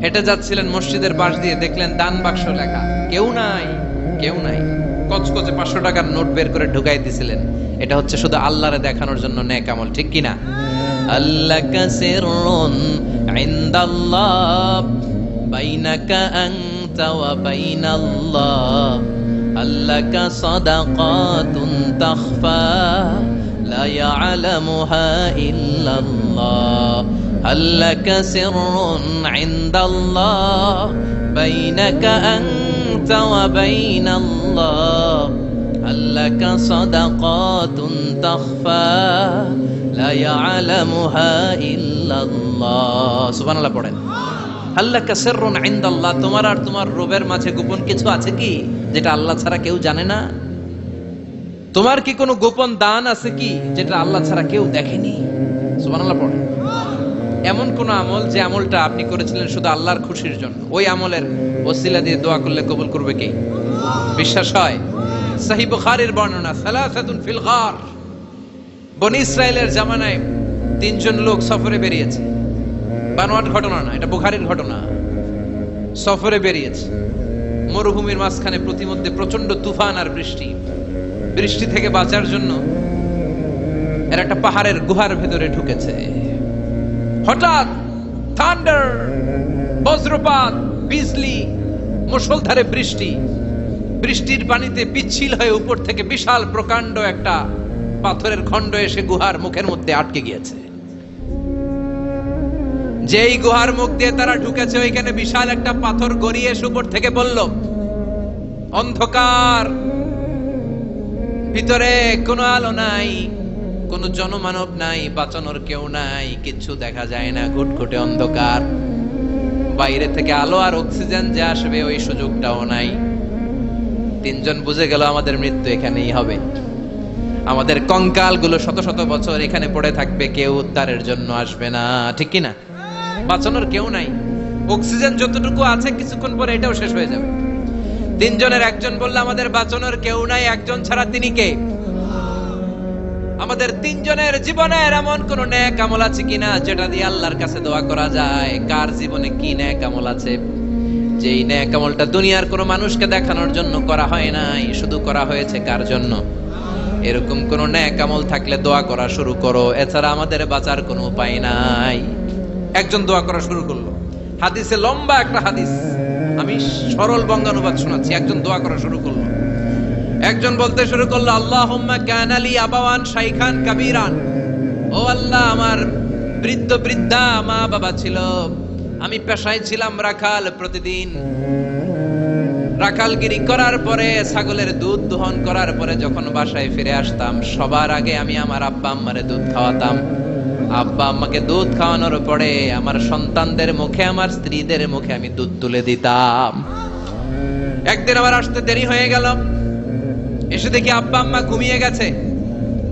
[SPEAKER 1] হেঁটে যাচ্ছিলেন মসজিদের পাশ দিয়ে, দেখলেন দান বাক্স লেখা, কেউ নাই, কচকচে 500 টাকার নোট বের করে ঢুকাই দিছিলেন। এটা হচ্ছে শুধু আল্লাহরে দেখানোর জন্য নেক আমল, ঠিক কিনা? আল্লাকা সিররুন ইনদাল্লাহ বাইনাকা আনতা ওয়া বাইনাল্লাহ, আল্লাকা সাদাকাতুন তাখফা লা ইয়ালামুহা ইল্লাল্লাহ, আল্লাকা সিররুন ইনদাল্লাহ বাইনাকা আনতা ওয়া বাইনাল্লাহ, আল্লাকা সাদাকাতুন তাখফা লা ইয়ালামুহা ইল্লাল্লাহ। সুবহানাল্লাহ পড়েন। আল্লাকা সিররুন ইনদাল্লাহ, তোমার আর তোমার রবের মাঝে গোপন কিছু আছে কি যেটা আল্লাহ ছাড়া কেউ জানে না? তোমার কি কোনো গোপন দান আছে কি যেটা আল্লাহ ছাড়া কেউ দেখেনি? সুবহানাল্লাহ পড়েন। এমন কোন আমল যে আমলটা আপনি করেছিলেন শুধু আল্লাহর খুশির জন্য, ওই আমলের ওসিলা দিয়ে দোয়া করলে কবুল করবে কে? বিশ্বাস হয়? সহিহ বুখারীর বর্ণনা, সালাসাতুন ফিল গার, বনি ইসরাইলের জামানায় তিনজন লোক সফরে বেরিয়েছে। বানোয়াট ঘটনা না, এটা বুখারীর ঘটনা। সফরে বেরিয়েছে, মরুভূমির মাঝখানে প্রতিমধ্যে প্রচন্ড তুফান আর বৃষ্টি। বৃষ্টি থেকে বাঁচার জন্য এরা একটা পাহাড়ের গুহার ভেতরে ঢুকেছে। হঠাৎ থান্ডার, বজ্রপাত, বিজলি, মুষলধারে বৃষ্টি। বৃষ্টির পানিতে পিচ্ছিল হয়ে উপর থেকে বিশাল প্রকাণ্ড একটা পাথরের খণ্ড এসে গুহার মুখের মধ্যে আটকে গিয়েছে। যেই গুহার মুখ দিয়ে তারা ঢুকেছে, ওইখানে বিশাল একটা পাথর গড়িয়ে এসে উপর থেকে বলল, অন্ধকার, ভিতরে কোনো আলো নাই, কোনো জনমানব নাই, বাঁচানোর কেউ নাই, কিচ্ছু দেখা যায় না, ঘুটঘুটে অন্ধকার। বাইরে থেকে আলো আর অক্সিজেন যে আসবে ওই সুযোগটাও নাই। তিনজন বুঝে গেল আমাদের মৃত্যু এখানেই হবে, আমাদের কঙ্কাল গুলো শত শত বছর এখানে পড়ে থাকবে, কেউ উদ্ধারের জন্য আসবে না। ঠিক কিনা? বাঁচানোর কেউ নাই, অক্সিজেন যতটুকু আছে কিছুক্ষণ পরে এটাও শেষ হয়ে যাবে। তিনজনের একজন বলল, আমাদের বাঁচানোর কেউ নাই, একজন ছাড়া তিনি কে? আমাদের তিনজনের জীবনের এমন কোন নেক আমল আছে কিনা যেটা দিয়ে আল্লাহর কাছে দোয়া করা যায়? কার জীবনে কি নেক আমল আছে যেই নেক আমলটা দুনিয়ার কোনো মানুষকে দেখানোর জন্য করা হয় নাই, শুধু করা হয়েছে কার জন্য? এরকম কোন নেক আমল থাকলে দোয়া করা শুরু করো, এছাড়া আমাদের বাঁচার কোনো উপায় নাই। একজন দোয়া করা শুরু করলো। হাদিসে লম্বা একটা হাদিস, আমি সরল বঙ্গানুবাদ শোনাচ্ছি। একজন দোয়া করা শুরু করলো। একজন বলতে শুরু করলো, আল্লাহুম্মা কানা লি আবাওয়ান শাইখান কাবীরান, ও আল্লাহ, আমার বৃদ্ধ বৃদ্ধা মা বাবা ছিল, আমি পেশায় ছিলাম রাখাল, প্রতিদিন রাখালগিরি করার পরে, ছাগলের দুধ দোহন করার পরে যখন বাসায় ফিরে আসতাম, সবার আগে আমি আমার আব্বা আম্মারে দুধ খাওয়াতাম। আব্বা আম্মাকে দুধ খাওয়ানোর পরে আমার সন্তানদের মুখে, আমার স্ত্রীদের মুখে আমি দুধ তুলে দিতাম। একদিন আমার আসতে দেরি হয়ে গেল, এসে দেখি আব্বা আম্মা ঘুমিয়ে গেছে।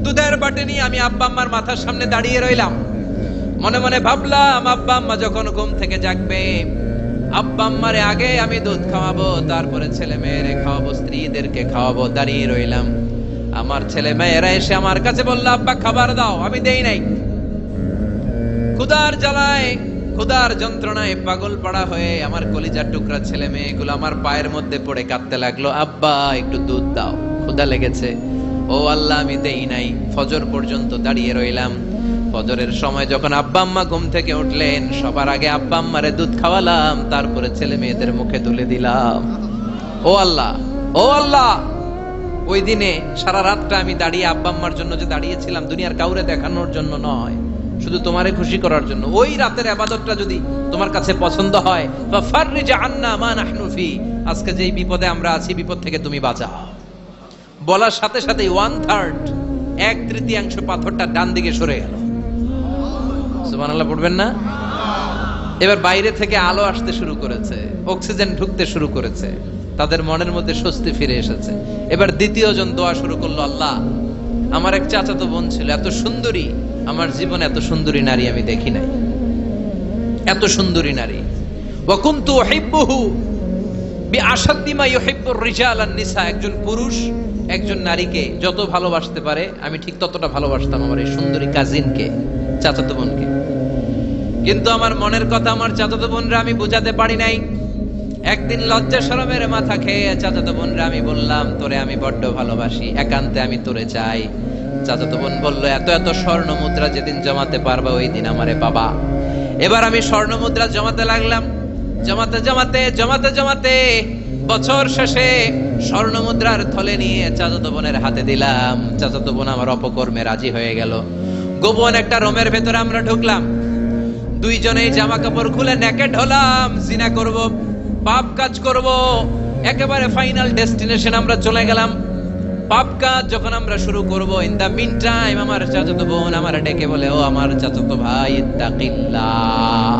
[SPEAKER 1] দুধের বাটি নিয়ে আমি আব্বা আম্মার মাথার সামনে দাঁড়িয়ে রইলাম। মনে মনে ভাবলাম, আব্বা আম্মা যখন ঘুম থেকে জাগবে, আব্বা আম্মারে আগে আমি দুধ খাওয়াবো, তারপরে ছেলে মেয়েরে খাওয়াবো, স্ত্রীদেরকে খাওয়াবো। দাঁড়িয়ে রইলাম। আমার ছেলে মেয়েরা এসে আমার কাছে বললো, আব্বা খাবার দাও, আমি দেই নাই। ক্ষুধার জ্বালায়, ক্ষুধার যন্ত্রণায় পাগল পাড়া হয়ে আমার কলিজার টুকরা ছেলে মেয়েগুলো আমার পায়ের মধ্যে পড়ে কাঁদতে লাগলো, আব্বা একটু দুধ দাও, ক্ষুধা লেগেছে। ও আল্লাহ, আমি দেই নাই। ফজর পর্যন্ত দাঁড়িয়ে রইলাম। ফজরের সময় যখন আব্বা আম্মা ঘুম থেকে উঠলেন, সবার আগে আব্বা আম্মারে দুধ খাওয়ালাম, তারপরে ছেলে মেয়েদের মুখে তুলে দিলাম। ও আল্লাহ, ও আল্লাহ, ওই দিনে সারা রাতটা আমি দাঁড়িয়ে আব্বা আম্মার জন্য যে দাঁড়িয়েছিলাম, দুনিয়ার কাউরে দেখানোর জন্য নয়, শুধু তোমারে খুশি করার জন্য। ওই রাতের ইবাদতটা যদি তোমার কাছে পছন্দ হয়, ফাফাররিজ আন্না মা নাহনু ফি, আজকে যেই বিপদে আমরা আছি, বিপদ থেকে তুমি বাঁচাও। বলার সাথে সাথে 1/3, 1/3 পাথরটা ডান দিকে সরে গেল। সুবহানাল্লাহ পড়বেন না? এবার বাইরে থেকে আলো আসতে শুরু করেছে, অক্সিজেন ঢুকতে শুরু করেছে, তাদের মনের মধ্যে স্বস্তি ফিরে এসেছে। এবার দ্বিতীয় জন দোয়া শুরু করলো, আল্লাহ, আমার এক চাচাতো বোন ছিল, এত সুন্দরী, আমার জীবনে এত সুন্দরী নারী আমি দেখি নাই, এত সুন্দরী নারী। ওয়া কুনতু উহিব্বুহু বিআশাদ্দি মা ইউহিব্বুর রিজাল আন নিসা, একজন পুরুষ একজন নারীকে যত ভালোবাসতে পারে আমি ঠিক ততটা ভালোবাসতাম আমার এই সুন্দরী কাজিনকে, চাচাতো বোনকে। কিন্তু আমার মনের কথা আমার চাচাতো বোনরা আমি বুঝাতে পারি নাই। একদিন লজ্জা শরমের মাথা খেয়ে চাচাতো বোনরা আমি বললাম, তোরে আমি বড্ড ভালোবাসি, একান্তে আমি তোরে চাই। চাচাতো বোন বলল, এত এত স্বর্ণ মুদ্রা যেদিন জমাতে পারবা ওই দিন আমারে পাবা। এবার আমি স্বর্ণ মুদ্রা জমাতে লাগলাম। জমাতে জমাতে জমাতে জমাতে বছর শেষে স্বর্ণ মুদ্রার থলে নিয়ে চাচাতো বোনের হাতে দিলাম। চাচাতো বোন আমার অপকর্মে রাজি হয়ে গেল। গোপন একটা রুমের ভেতরে আমরা ঢুকলাম, দুইজনেই জামা কাপড় খুলে নেকেড হলাম, জিনা করব, পাপ কাজ করব। একেবারে ফাইনাল ডেস্টিনেশন আমরা চলে গেলাম। পাপ কাজ যখন আমরা শুরু করব, ইন দা মিন টাইম আমার চাচাতো বোন আমার ডেকে বলে, ও আমার চাচাতো ভাই, ইত্তাকিল্লাহ,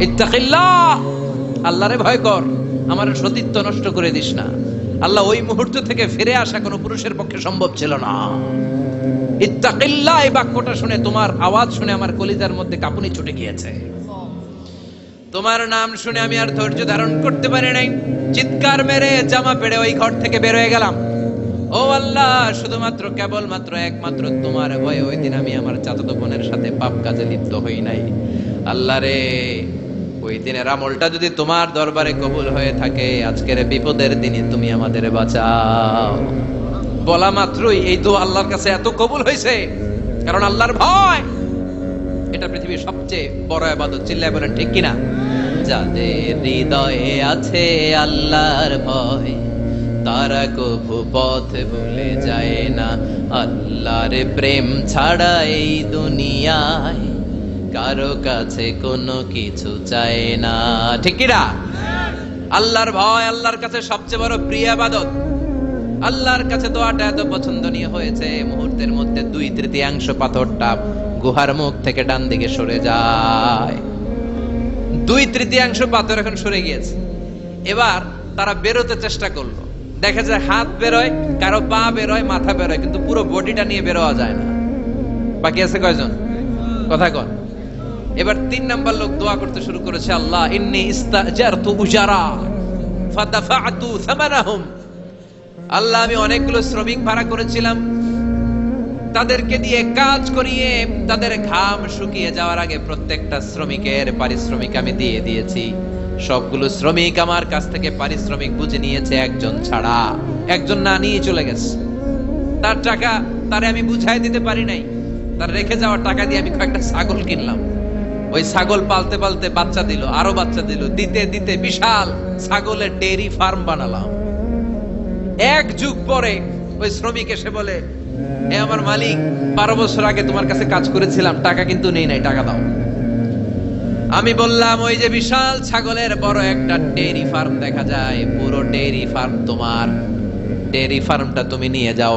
[SPEAKER 1] ইত্তাকিল্লাহ, আল্লাহরে ভয় কর, আমার সতীত্ব নষ্ট করে দিস না। আল্লাহ ওই মুহূর্ত থেকে ফিরে আসা কোনো পুরুষের পক্ষে সম্ভব ছিল না। ইত্তাকিল্লাহ, এই বাক্যটা শুনে, তোমার আওয়াজ শুনে আমার কলিজার মধ্যে কাঁপুনি ছুটে গিয়েছে। তোমার নাম শুনে আমি আর ধৈর্য ধারণ করতে পারি নাই, চিৎকার মেরে জামা পেড়ে ওই ঘর থেকে বের হয়ে গেলাম। ও আল্লাহ, শুধুমাত্র কেবলমাত্র একমাত্র তোমার ভয়ে ওই দিন আমি আমার চাচাতো বোনের সাথে পাপ কাজে লিপ্ত হই নাই। আল্লাহ রে, ওই দিনের আমলটা যদি তোমার দরবারে কবুল হয়ে থাকে, আজকের বিপদের দিনে তুমি আমাদের বাঁচাও। বলা মাত্রই এই দোয়া আল্লাহর কাছে এত কবুল হয়েছে, কারণ আল্লাহর ভয় এটা পৃথিবীর সবচেয়ে বড় ইবাদত। চিল্লায় বলেন ঠিক কিনা? যাদের হৃদয়ে আছে আল্লাহর ভয়, তারা কভু পথ ভুলে যায় না। আল্লাহর প্রেম ছাড়া এই দুনিয়ায় কারো কাছে কোনো কিছু চায় না। ঠিক কিনা? আল্লাহর ভয় আল্লাহর কাছে সবচেয়ে বড় প্রিয় ইবাদত। আল্লাহর কাছে দোয়াটা এত পছন্দনীয় হয়েছে, মুহূর্তের মধ্যে 2/3 পাথরটা গুহার মুখ থেকে ডান দিকে সরে যায়। 2/3 পাথর এখন সরে গিয়েছে। এবার তারা বেরোতে চেষ্টা করলো, দেখা যায় হাত বেরোয়, কারো পা বেরোয়, মাথা বেরোয়, কিন্তু পুরো বডিটা নিয়ে বেরোয়া যায় না। বাকি আছে কয়জন? কথা কন। এবার 3 নাম্বার লোক দোয়া করতে শুরু করেছে, আল্লাহ ইন্নী ইস্তাজারতু উজারা ফাদাফা'তু সামানাহুম। আল্লাহ, আমি অনেকগুলো শ্রমিক ভাড়া করেছিলাম, তাদেরকে দিয়ে কাজ করিয়ে তাদের ঘাম শুকিয়ে যাওয়ার আগে প্রত্যেকটা শ্রমিকের পারিশ্রমিক আমি দিয়ে দিয়েছি। সবগুলো শ্রমিক আমার কাছ থেকে পারিশ্রমিক বুঝে নিয়েছে, একজন ছাড়া। একজন না নিয়ে চলে গেছে। তার টাকা তারে আমি বুঝাই দিতে পারি নাই। তার রেখে যাওয়ার টাকা দিয়ে আমি কয়েকটা ছাগল কিনলাম। ওই ছাগল পালতে পালতে বাচ্চা দিল, আরো বাচ্চা দিল, দিতে দিতে বিশাল ছাগলের ডেইরি ফার্ম বানালাম। 1 যুগ পরে ওই শ্রমিক এসে বলে, এ আমার মালিক, 12 বছর আগে তোমার কাছে কাজ করেছিলাম, টাকা কিন্তু নেই নাই, টাকা দাও। আমি বললাম, ওই যে বিশাল ছাগলের বড় একটা ডেইরি ফার্ম দেখা যায়, পুরো ডেইরি ফার্ম তোমার, ডেইরি ফার্মটা তুমি নিয়ে যাও।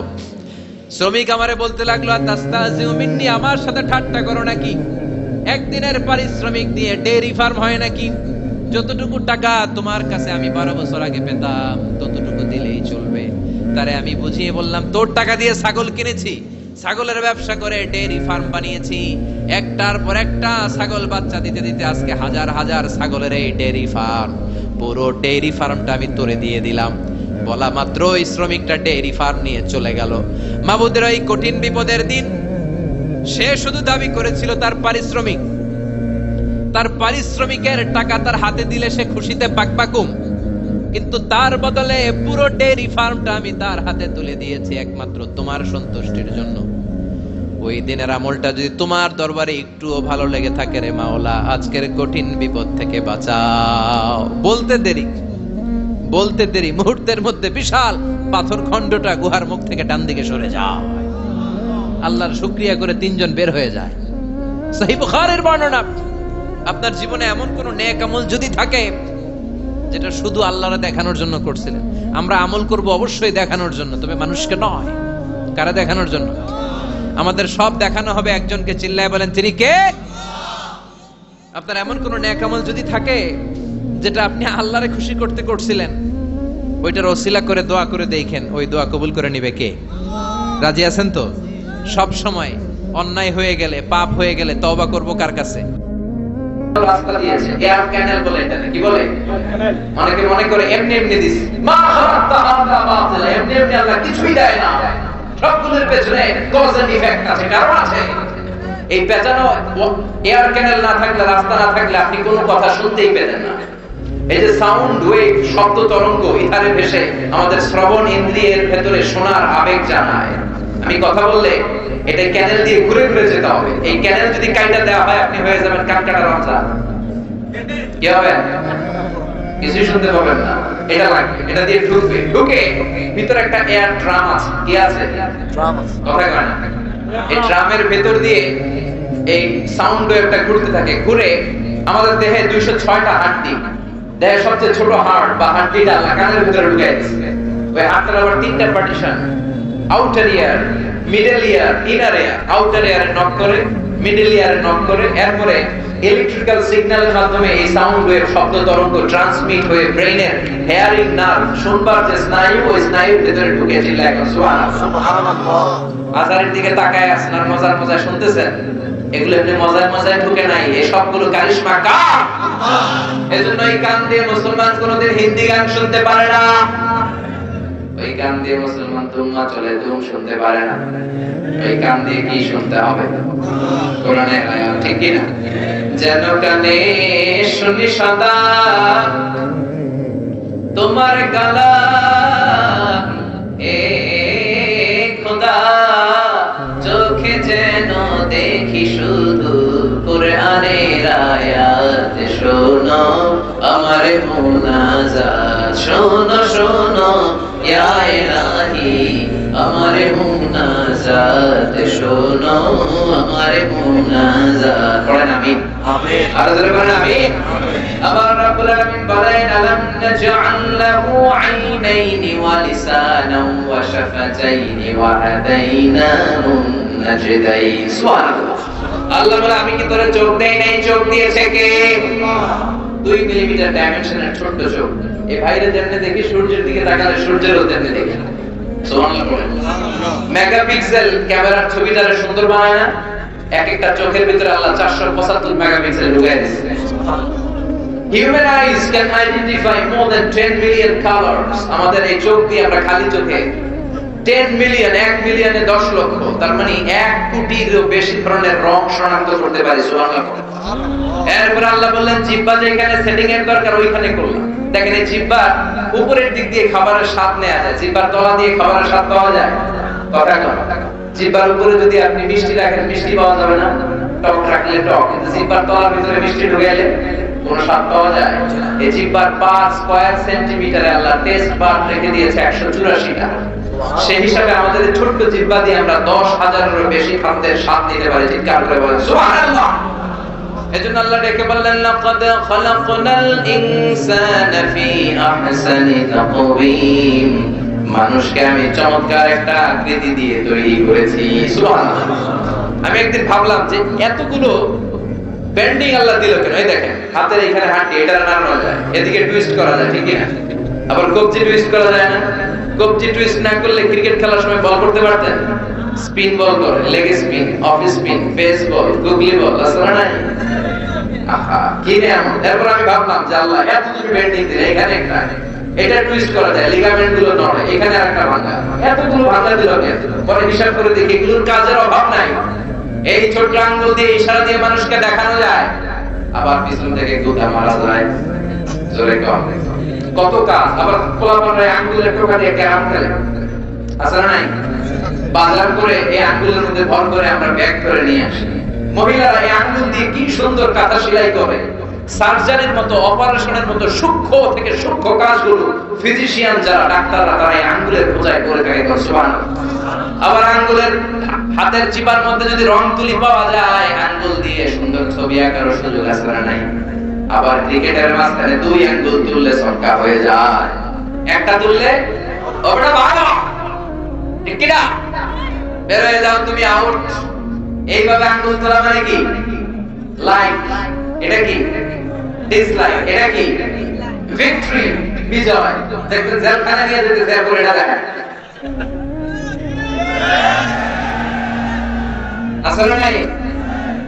[SPEAKER 1] শ্রমিক আমারে বলতে লাগলো, তাস্তাজিউ মিন্নি, আমার সাথে ঠাট্টা করো নাকি? একদিনের পারিশ্রমিক দিয়ে ডেইরি ফার্ম হয় নাকি? যতটুকু টাকা তোমার কাছে আমি 12 বছর আগে পেতাম, ততটুকু দিলেই চলবে। তারে আমি বুঝিয়ে বললাম, তোর টাকা দিয়ে ছাগল কিনেছি, ছাগলের ব্যবসা করে ডেইরি ফার্ম বানিয়েছি, একটার পর একটা ছাগল বাচ্চা দিতে দিতে আজকে হাজার হাজার ছাগলের এই ডেইরি ফার্ম, পুরো ডেইরি ফার্মটা আমি তোরে দিয়ে দিলাম। বলা মাত্র ওই শ্রমিকটা ডেইরি ফার্ম নিয়ে চলে গেল। মাবুদের এই কঠিন বিপদের দিন সে শুধু দাবি করেছিল তার পারিশ্রমিক, তার পারিশ্রমিকের টাকা তার হাতে দিলে সে খুশিতে বাকবাকুম, কিন্তু তার বদলে পুরো ডেইরি ফার্মটা আমি তার হাতে তুলে দিয়েছি একমাত্র তোমার সন্তুষ্টির জন্য। ওই দিনের আমলটা যদি তোমার দরবারে একটুও ভালো লেগে থাকে রে মাওলা, আজকের কঠিন বিপদ থেকে বাঁচাও। বলতে দেরি মুহূর্তের মধ্যে বিশাল পাথর খণ্ডটা গুহার মুখ থেকে ডান দিকে সরে যাও। আল্লাহর শুকরিয়া করে 3 জন বের হয়ে যায়। সহিহ বুখারীর বর্ণনা। আপনার জীবনে এমন কোন নেক আমল যদি থাকে যেটা শুধু আল্লাহরে দেখানোর জন্য করছিলেন, আমরা আমল করব অবশ্যই দেখানোর জন্য, তবে মানুষকে নয়। কারা দেখানোর জন্য? আমাদের সব দেখানো হবে একজনকে। চিল্লায় বলেন, তিনি কে? আপনার এমন কোন নেক আমল যদি থাকে যেটা আপনি আল্লাহরে খুশি করতে করছিলেন, ওইটার ওসিলা করে দোয়া করে দেখেন, ওই দোয়া কবুল করে নিবে কে? রাজি আছেন তো? সব সময় অন্যায় হয়ে গেলে, পাপ হয়ে গেলে তওবা করব কার কাছে? রাস্তা দিয়েছে, এয়ার ক্যানেল বলে, এটা কি বলে? অনেকে মনে করে এমনি এমনি দিছে। মা খালাক্তা হাদা বাতিলা, এমনি এমনি আল্লাহ কিছুই দেয় না। সবগুলোর পেছনে কজ এন্ড ইফেক্ট আছে, কারণ আছে। এই পেছানো এয়ার ক্যানেল না থাকলে, রাস্তা না থাকলে আপনি কোনো কথা শুনতেই পেতেন না। এই যে সাউন্ড ওয়েভ, শব্দ তরঙ্গ ইথারে ভেসে আমাদের শ্রবণ ইন্দ্রিয়ের ভেতরে শোনার আবেগ জানায়। আমি কথা বললে এটা ক্যানেল দিয়ে ঘুরে ঘুরে যেতে হবে। এই ক্যানেল যদি কাইটা দেওয়া হয়, আপনি হয়ে যাবেন কানকাটা রাজা। কি হবে? কিছু শুনতে পাবেন না। এটা লাগবে, এটা দিয়ে ঢুকবে, ঢুকে ভিতরে একটা এয়ার ড্রাম আছে। কি আছে? ড্রাম আছে। কথা কয় না? এই ড্রামের ভেতর দিয়ে এই সাউন্ড ওয়েভটা ঘুরতে থাকে। ঘুরে আমাদের দেহে 206টা হাড়ি, দেহের সবচেয়ে ছোট হাড় বা হাড়িটা কানের ভিতরে ঢুকে গেছে। ওই হাড়টার আবার 3টা পার্টিশন, আউটার ইয়ার, মিডল ইয়ার, ইনার ইয়ার। আউটার ইয়ারে নক করে, মিডল ইয়ারে নক করে, এরপরে ইলেকট্রিক্যাল সিগন্যালের মাধ্যমে এই সাউন্ড ওয়েভ, শব্দ তরঙ্গ ট্রান্সমিট হয়ে ব্রেইনের হেয়ারিং নার্ভ, শুনবার যে স্নায়ু, ওই স্নায়ুর ভিতরে ঢুকে। চিল্লায় সুবহানাল্লাহ। আজারের দিকে তাকায় আছেন আর মজার মজায় শুনতেছেন, এগুলো এমনি মজায় মজায় ঢুকে নাই, এই সবগুলো কারিশমা কার? এজন্য এই কান দিয়ে মুসলমান কোনোদিন হিন্দি গান শুনতে পারে না, ওই কান দিয়ে মুসলমান দুম্মা চলে দুম শুনতে পারে না। ওই কান দিয়ে কি শুনতে হবে? কোরআনের আয়াত, ঠিক কি না? যেন কানে শুনি সদা তোমার কালাম, এ খোদা চোখে যেন দেখি শুধু কোরআনের আয়াত। শোনো আমার মুনাজাত, শোনো শোনো ইয়া ইলাহি আমার মুনাজাত, শোনো আমার মুনাজাত। পড়েন আমিন। আমিন। আর জোরে বলেন আমিন। আবার রব্বুল আলামিন বলেন আলাম নাজআল লাহু আইনাইনি ওয়া লিসানান ওয়া শাফাতাইনি ওয়া হাদাইনাহু নাজদাইন। সুবহানাল্লাহ। আল্লাহ বলে আমি কি তোরে চোখ দেই নাই? চোখ দিয়েছে কে? 2 মিলিমিটার ডাইমেনশনের ছোট চোখ। এই ভাইরে যেমনে দেখি সূর্যের দিকে তাকালে সূর্যেরও তেমনি দেখি। সুবহানাল্লাহ বলেন। মেগাপিক্সেল ক্যামেরার ছবিটারে সুন্দর বানায় না? এক একটা চোখের ভিতরে আল্লাহ 475 মেগাপিক্সেল ঢুকায় দিয়েছে। Human eyes can identify more than 10 million colors. আমাদের এই চোখ দিয়ে আমরা খালি চোখে 10 মিলিয়ন, 1 মিলিয়নে 10 লক্ষ, তার মানে 1 কোটিরও বেশি ধরনের রং শনাক্ত করতে পারি। সুবহানাল্লাহ। এরপর আল্লাহ বললেন জিহ্বা যেখানে সেটিং এর দরকার ওইখানে করলাম। দেখেন এই জিহ্বার উপরের দিক দিয়ে খাবারের স্বাদ নেওয়া যায়, জিহ্বার তলা দিয়ে খাবারের স্বাদ পাওয়া যায়? কথা কন। জিহ্বার উপরে যদি আপনি মিষ্টি রাখেন মিষ্টি পাওয়া যাবে না, টক রাখলে টক, কিন্তু জিহ্বার তলার ভিতরে মিষ্টি ঢুকে গেলে কোন স্বাদ পাওয়া যায়? এই জিহ্বার 5 স্কয়ার সেন্টিমিটারে আল্লাহ টেস্ট বার রেখে দিয়েছে 184টা। সেই হিসাবে আমাদের ছোট্ট জিহ্বা দিয়ে আমরা 10,000-এরও বেশি খাদ্যের স্বাদ নিতে পারি। চিৎকার করে বলেন সুবহানাল্লাহ। এজন্য আল্লাহ ডেকে বললেন লাকাদ খালাকনাল ইনসানা ফি আহসানি তাকওয়িম, মানুষকে আমি চমৎকার একটা আকৃতি দিয়ে তৈরি করেছি। সুবহানাল্লাহ। আমি একদিন ভাবলাম যে এতগুলো বেন্ডিং আল্লাহ দিল কেন? এই দেখেন হাতের এখানে হাঁটি, এটা নাড়ানো যায়, এদিকে টুইস্ট করা যায়, ঠিক না? আবার কবজি টুইস্ট করা যায় না? কবজি টুইস্ট না করলে ক্রিকেট খেলার সময় বল করতে পারতেন? স্পিন বল করে, leg spin, off spin, pace ball, googly ball, আসলে নাই? আহা কি নিয়ামত। এরপর আমি ভাবলাম যে আল্লাহ এতগুলো বেন্ডিং দিলে, এখানে একটা, এটা টুইস্ট করা যায়, লিগামেন্ট গুলো নড়ে, এখানে আরেকটা ভাঙা, এতগুলো ভাঙা দিল কেন? পরে হিসাব করে দেখি এগুলোর কাজের অভাব নাই। এই ছোট আঙ্গুল দিয়ে ইশারা দিয়ে মানুষকে দেখানো যায়, আবার পিছন থেকে গুতা মারা যায়। জোরে কম কত কাজ। আবার পোলাপানরা আঙ্গুলের টোকা দিয়ে ক্যারাম খেলে, আছে না নাই? বাজার করে এই আঙ্গুলের মধ্যে ভর করে আমরা ব্যাগ করে নিয়ে আসি। মহিলারা এই আঙ্গুল দিয়ে কি সুন্দর কাঁথা সেলাই করে। সার্জারির মতো, অপারেশনের মতো সূক্ষ্ম থেকে সূক্ষ্ম কাজগুলো ফিজিশিয়ান যারা, ডাক্তাররা, তারা এই আঙ্গুলের খোঁজায় করে থাকে। সুবহানাল্লাহ। আবার আঙ্গুলের হাতের চিপার মধ্যে যদি রং তুলি পাওয়া যায়, আঙ্গুল দিয়ে সুন্দর ছবি আঁকার সুযোগ আছে না নাই? আবার ক্রিকেটের মাঝখানে 2 আঙ্গুল তুললে ছক্কা হয়ে যায়, একটা তুললে ওটা ভালো, ঠিক কি না? বের হয়ে যাও তুমি, আউট। এইভাবে আঙ্গুল তোলা মানে কি? লাইক। এটা কি? ডিসলাইক। এটা কি? ভিক্টরি, বিজয়। দেখবেন জেলখানা নিয়ে যেতে জেল করে এটা দেখেন, আসলে নাই?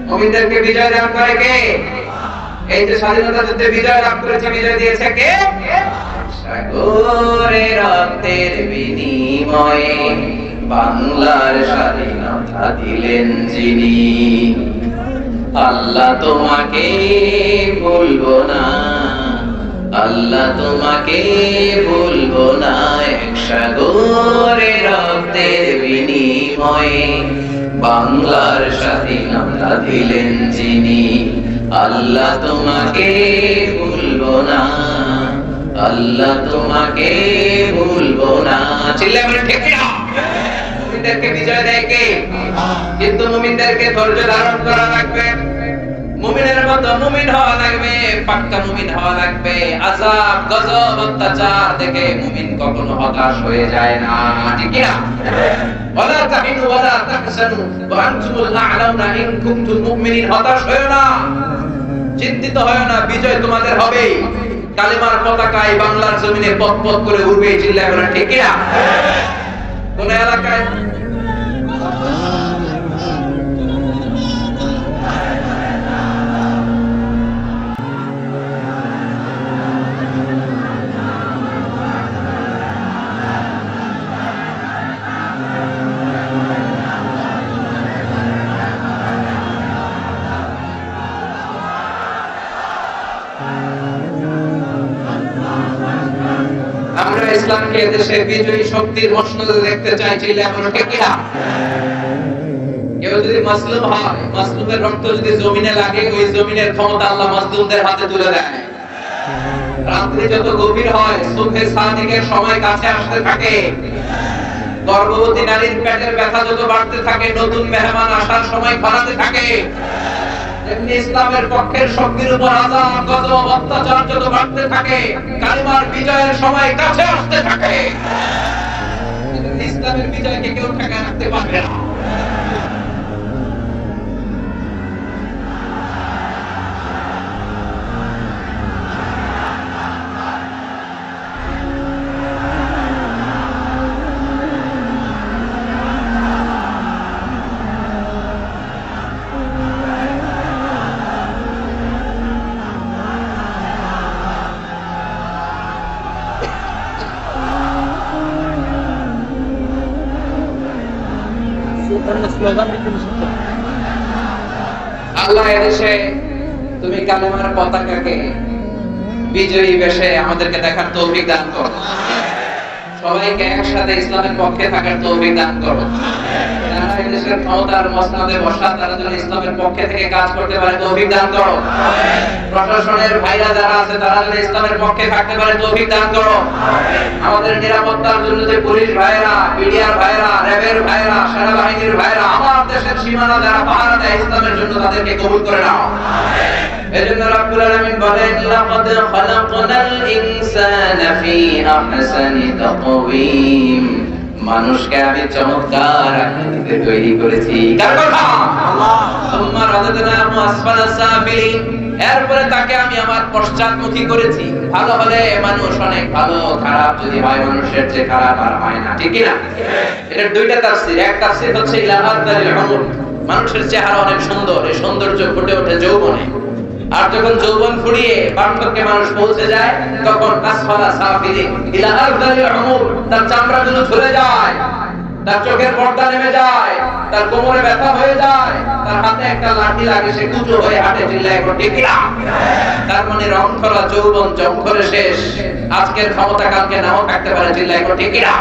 [SPEAKER 1] মুমিনদেরকে বিজয় দান করে কে? এই যে স্বাধীনতা যুদ্ধে বিজয় লাভ করেছে, বিজয় দিয়েছে কে? সাগরে রক্তের বিনিময়ে বাংলার স্বাধীনতা দিলেন যিনি, আল্লাহ তোমাকে ভুলবো না, আল্লাহ তোমাকে ভুলবো না। এক সাগরে রক্তের বিনিময়ে বাংলার স্বাধীনতা দিলেন যিনি, আল্লাহ তোমাকে ভুলবো না, আল্লাহ তোমাকে ভুলবো না। চিল্লায় বলে ঠিক না? মুমিনদেরকে বিজয় দেয় কে? কিন্তু মুমিনদেরকে ধৈর্য ধারণ করা লাগবে, মুমিনের মতো মুমিন হওয়া লাগবে, পাক্কা মুমিন হওয়া লাগবে। আযাব, গজব, অত্যাচার দেখে মুমিন কখনো হতাশ হয়ে যায় না, ঠিক কি না? ওয়ালা তাহিনু ওয়ালা তাহজানু ওয়া আনতুমুল আ'লাউনা ইন কুনতুম মুমিনিন। হতাশ হয়ো না, চিন্তিত হয়ো না, বিজয় তোমাদের হবেই। কালিমার পতাকায় বাংলার জমিনে পথ করে উড়বে। চিল্লায় বলেন ঠিক কি না? কোন এলাকায় আমরা ইসলামকে দেশে বিজয়ী শক্তির মসনদে দেখতে চাইছিলে এখন ঠিক কিনা? কেউ যদি মাসলুম হয়, মাসলুমের রক্ত যদি জমিনে লাগে, ওই জমিনের ক্ষমতা আল্লাহ মাসলুমদের হাতে তুলে দেয়। রাত্রি যত গভীর হয়, সুবহে সাদিকের সময় কাছে আসতে থাকে, গর্ভবতী নারীর পেটের ব্যথা যত বাড়তে থাকে, নতুন মেহমান আসার সময় বাড়াতে থাকে, এমনি ইসলামের পক্ষের শক্তির উপর আযাব গজব অত্যাচার যত বাড়তে থাকে, কালিমার বিজয়ের সময় কাছে আসতে থাকে। কিন্তু ইসলামের বিজয়কে কেউ ঠেকাতে রাখতে পারবে না। আল্লাহ এদেশে তুমি কালেমার পতাকাকে বিজয়ী বেশে আমাদেরকে দেখার তৌফিক দান করো। সবাইকে একসাথে ইসলামের পক্ষে থাকার তৌফিক দান করো। যারা এদেশের ক্ষমতার মসনদে বসা, তারা যেন ইসলামের পক্ষে থেকে কাজ করতে পারে তৌফিক দান করো। প্রশাসনের ভাইরা যারা আছে, তারা যেন ইসলামের পক্ষে থাকতে পারে তৌফিক দান করো। আমাদের নিরাপত্তার জন্য যে পুলিশ ভাইরা, মিডিয়ার ভাইরা, র্যাবের ভাইরা, সেনাবাহিনীর ভাইরা, আমার দেশের সীমানা যারা পাহারা দেয় ইসলামের জন্য, তাদেরকে কবুল করে নাও। এজন্য রব্বুল আলামিন বলেন, লাকাদ খালাকনাল ইনসানা ফি আহসানি তাকওয়িম, মানুষকে আমি চমৎকার আকৃতিতে তৈরি করেছি। কার কথা? আল্লাহ। সুম্মা রাদাদনাহু আসফালা সাফিলিন, এরপরে তাকে আমি আমার পশ্চাৎমুখী করেছি। ভালো হলে মানুষ অনেক ভালো, খারাপ যদি হয় মানুষের চেয়ে খারাপ আর হয় না, ঠিক কি না? এটার দুইটা তাফসীর। এক তাফসীর হচ্ছে ইলা আদালিল উমর, মানুষের চেহারা অনেক সুন্দর, এই সৌন্দর্য ফুটে ওঠে যৌবনে। আর যখন যৌবন ফুরিয়ে বার্ধক্যে মানুষ পৌঁছে যায়, তখন আসফালা সাফিলিন ইলা আদালিল উমর, তার চামড়াগুলো ঝরে যায়, তার চোখের পর্দা নেমে যায়, তার কোমরে ব্যথা হয়ে যায়, তার হাতে একটা লাঠি লাগে, সে কুচো হয়ে হাঁটে, চিল্লায় করে ঠিক না? তার মানে রংধরা যৌবন জংধরে শেষ। আজকের ক্ষমতা কালকে নাও থাকতে পারে, চিল্লায় করে ঠিক না?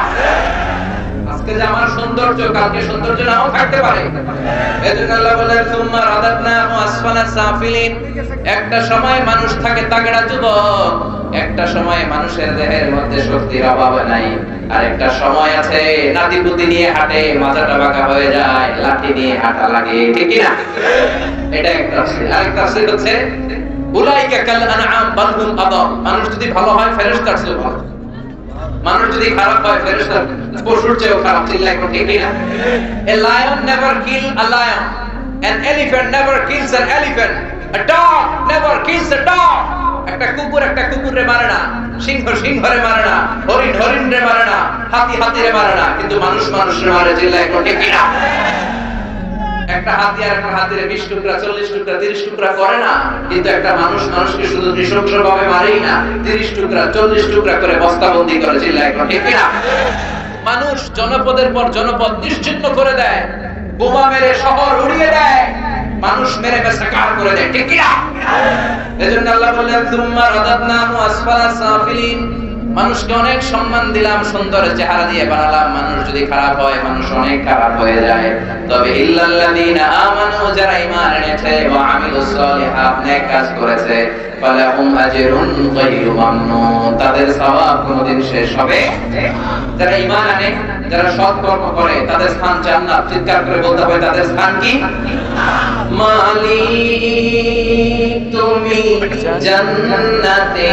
[SPEAKER 1] আজকে যে আমার সৌন্দর্য, কালকে সৌন্দর্য নাও থাকতে পারে। এজন্য আল্লাহ বলেন, সুম্মা রাদাদনাহু আসফালা সাফিলিন, একটা সময় মানুষ থাকে তাগড়া যুবক, একটা সময় মানুষের দেহের মধ্যে শক্তির অভাব নাই, আর একটা সময় আছে নাতিপুতি নিয়ে হাঁটে, মাথাটা বাঁকা হয়ে যায়, লাঠি নিয়ে হাঁটা লাগে, ঠিক কি না? এটা একটা তাফসীর। আরেকটা তাফসীর হচ্ছে উলাইকা কাল আনআম বাল হুম আদাল, মানুষ যদি ভালো হয় ফেরেশতার চেয়ে ভালো, মানুষ যদি খারাপ হয় ফেরেশতার পশুর চেয়েও খারাপ, চিল্লায় করে ঠিক না? A lion never kill a lion, an elephant never kills an elephant, a dog never kills a dog, একটা কুকুর একটা কুকুরে মারে না, সিংহ সিংহরে মারে না, হরিণ হরিণরে মারে না, হাতি হাতিরে মারে না, কিন্তু মানুষ মানুষরে মারে, চিল্লায় করে ঠিক না? একটা হাতি আর একটা হাতিরে 20 টুকরা 40 টুকরা 30 টুকরা করে না, কিন্তু একটা মানুষ মানুষকে শুধু নৃশংসভাবে মারেই না, 30 টুকরা 40 টুকরা করে বস্তাবন্দি করে, চিল্লায় করে ঠিক না? মানুষ জনপদের পর জনপদ নিশ্চিহ্ন করে দেয়, বোমা মেরে শহর উড়িয়ে দেয়, মানুষ মেরে বেসাকার করে দেয়, ঠিক কি না? এজন্য আল্লাহ বললেন, সুম্মা রাদাদনাহু আসফালা সাফিলিন, মানুষকে অনেক সম্মান দিলাম, সুন্দর চেহারা দিয়ে বানালাম। মানুষ যদি খারাপ হয়, মানুষ অনেক খারাপ হয়ে যায়। তবে ইল্লাল্লাযীনা আমানু, যারা ঈমান এনেছে, ওয়া আমিলুস সলিহাত, নেক কাজ করেছে, ফালাহুম আজরুন গায়রু মামনুন, তাদের সওয়াব কোনদিন শেষ হবে। যারা ঈমান আনে, যারা সৎ কর্ম করে, তাদের স্থান জান্নাত। চিৎকার করে বলতে হবে, তাদের স্থান কি? মালিক তুমি জান্নাতে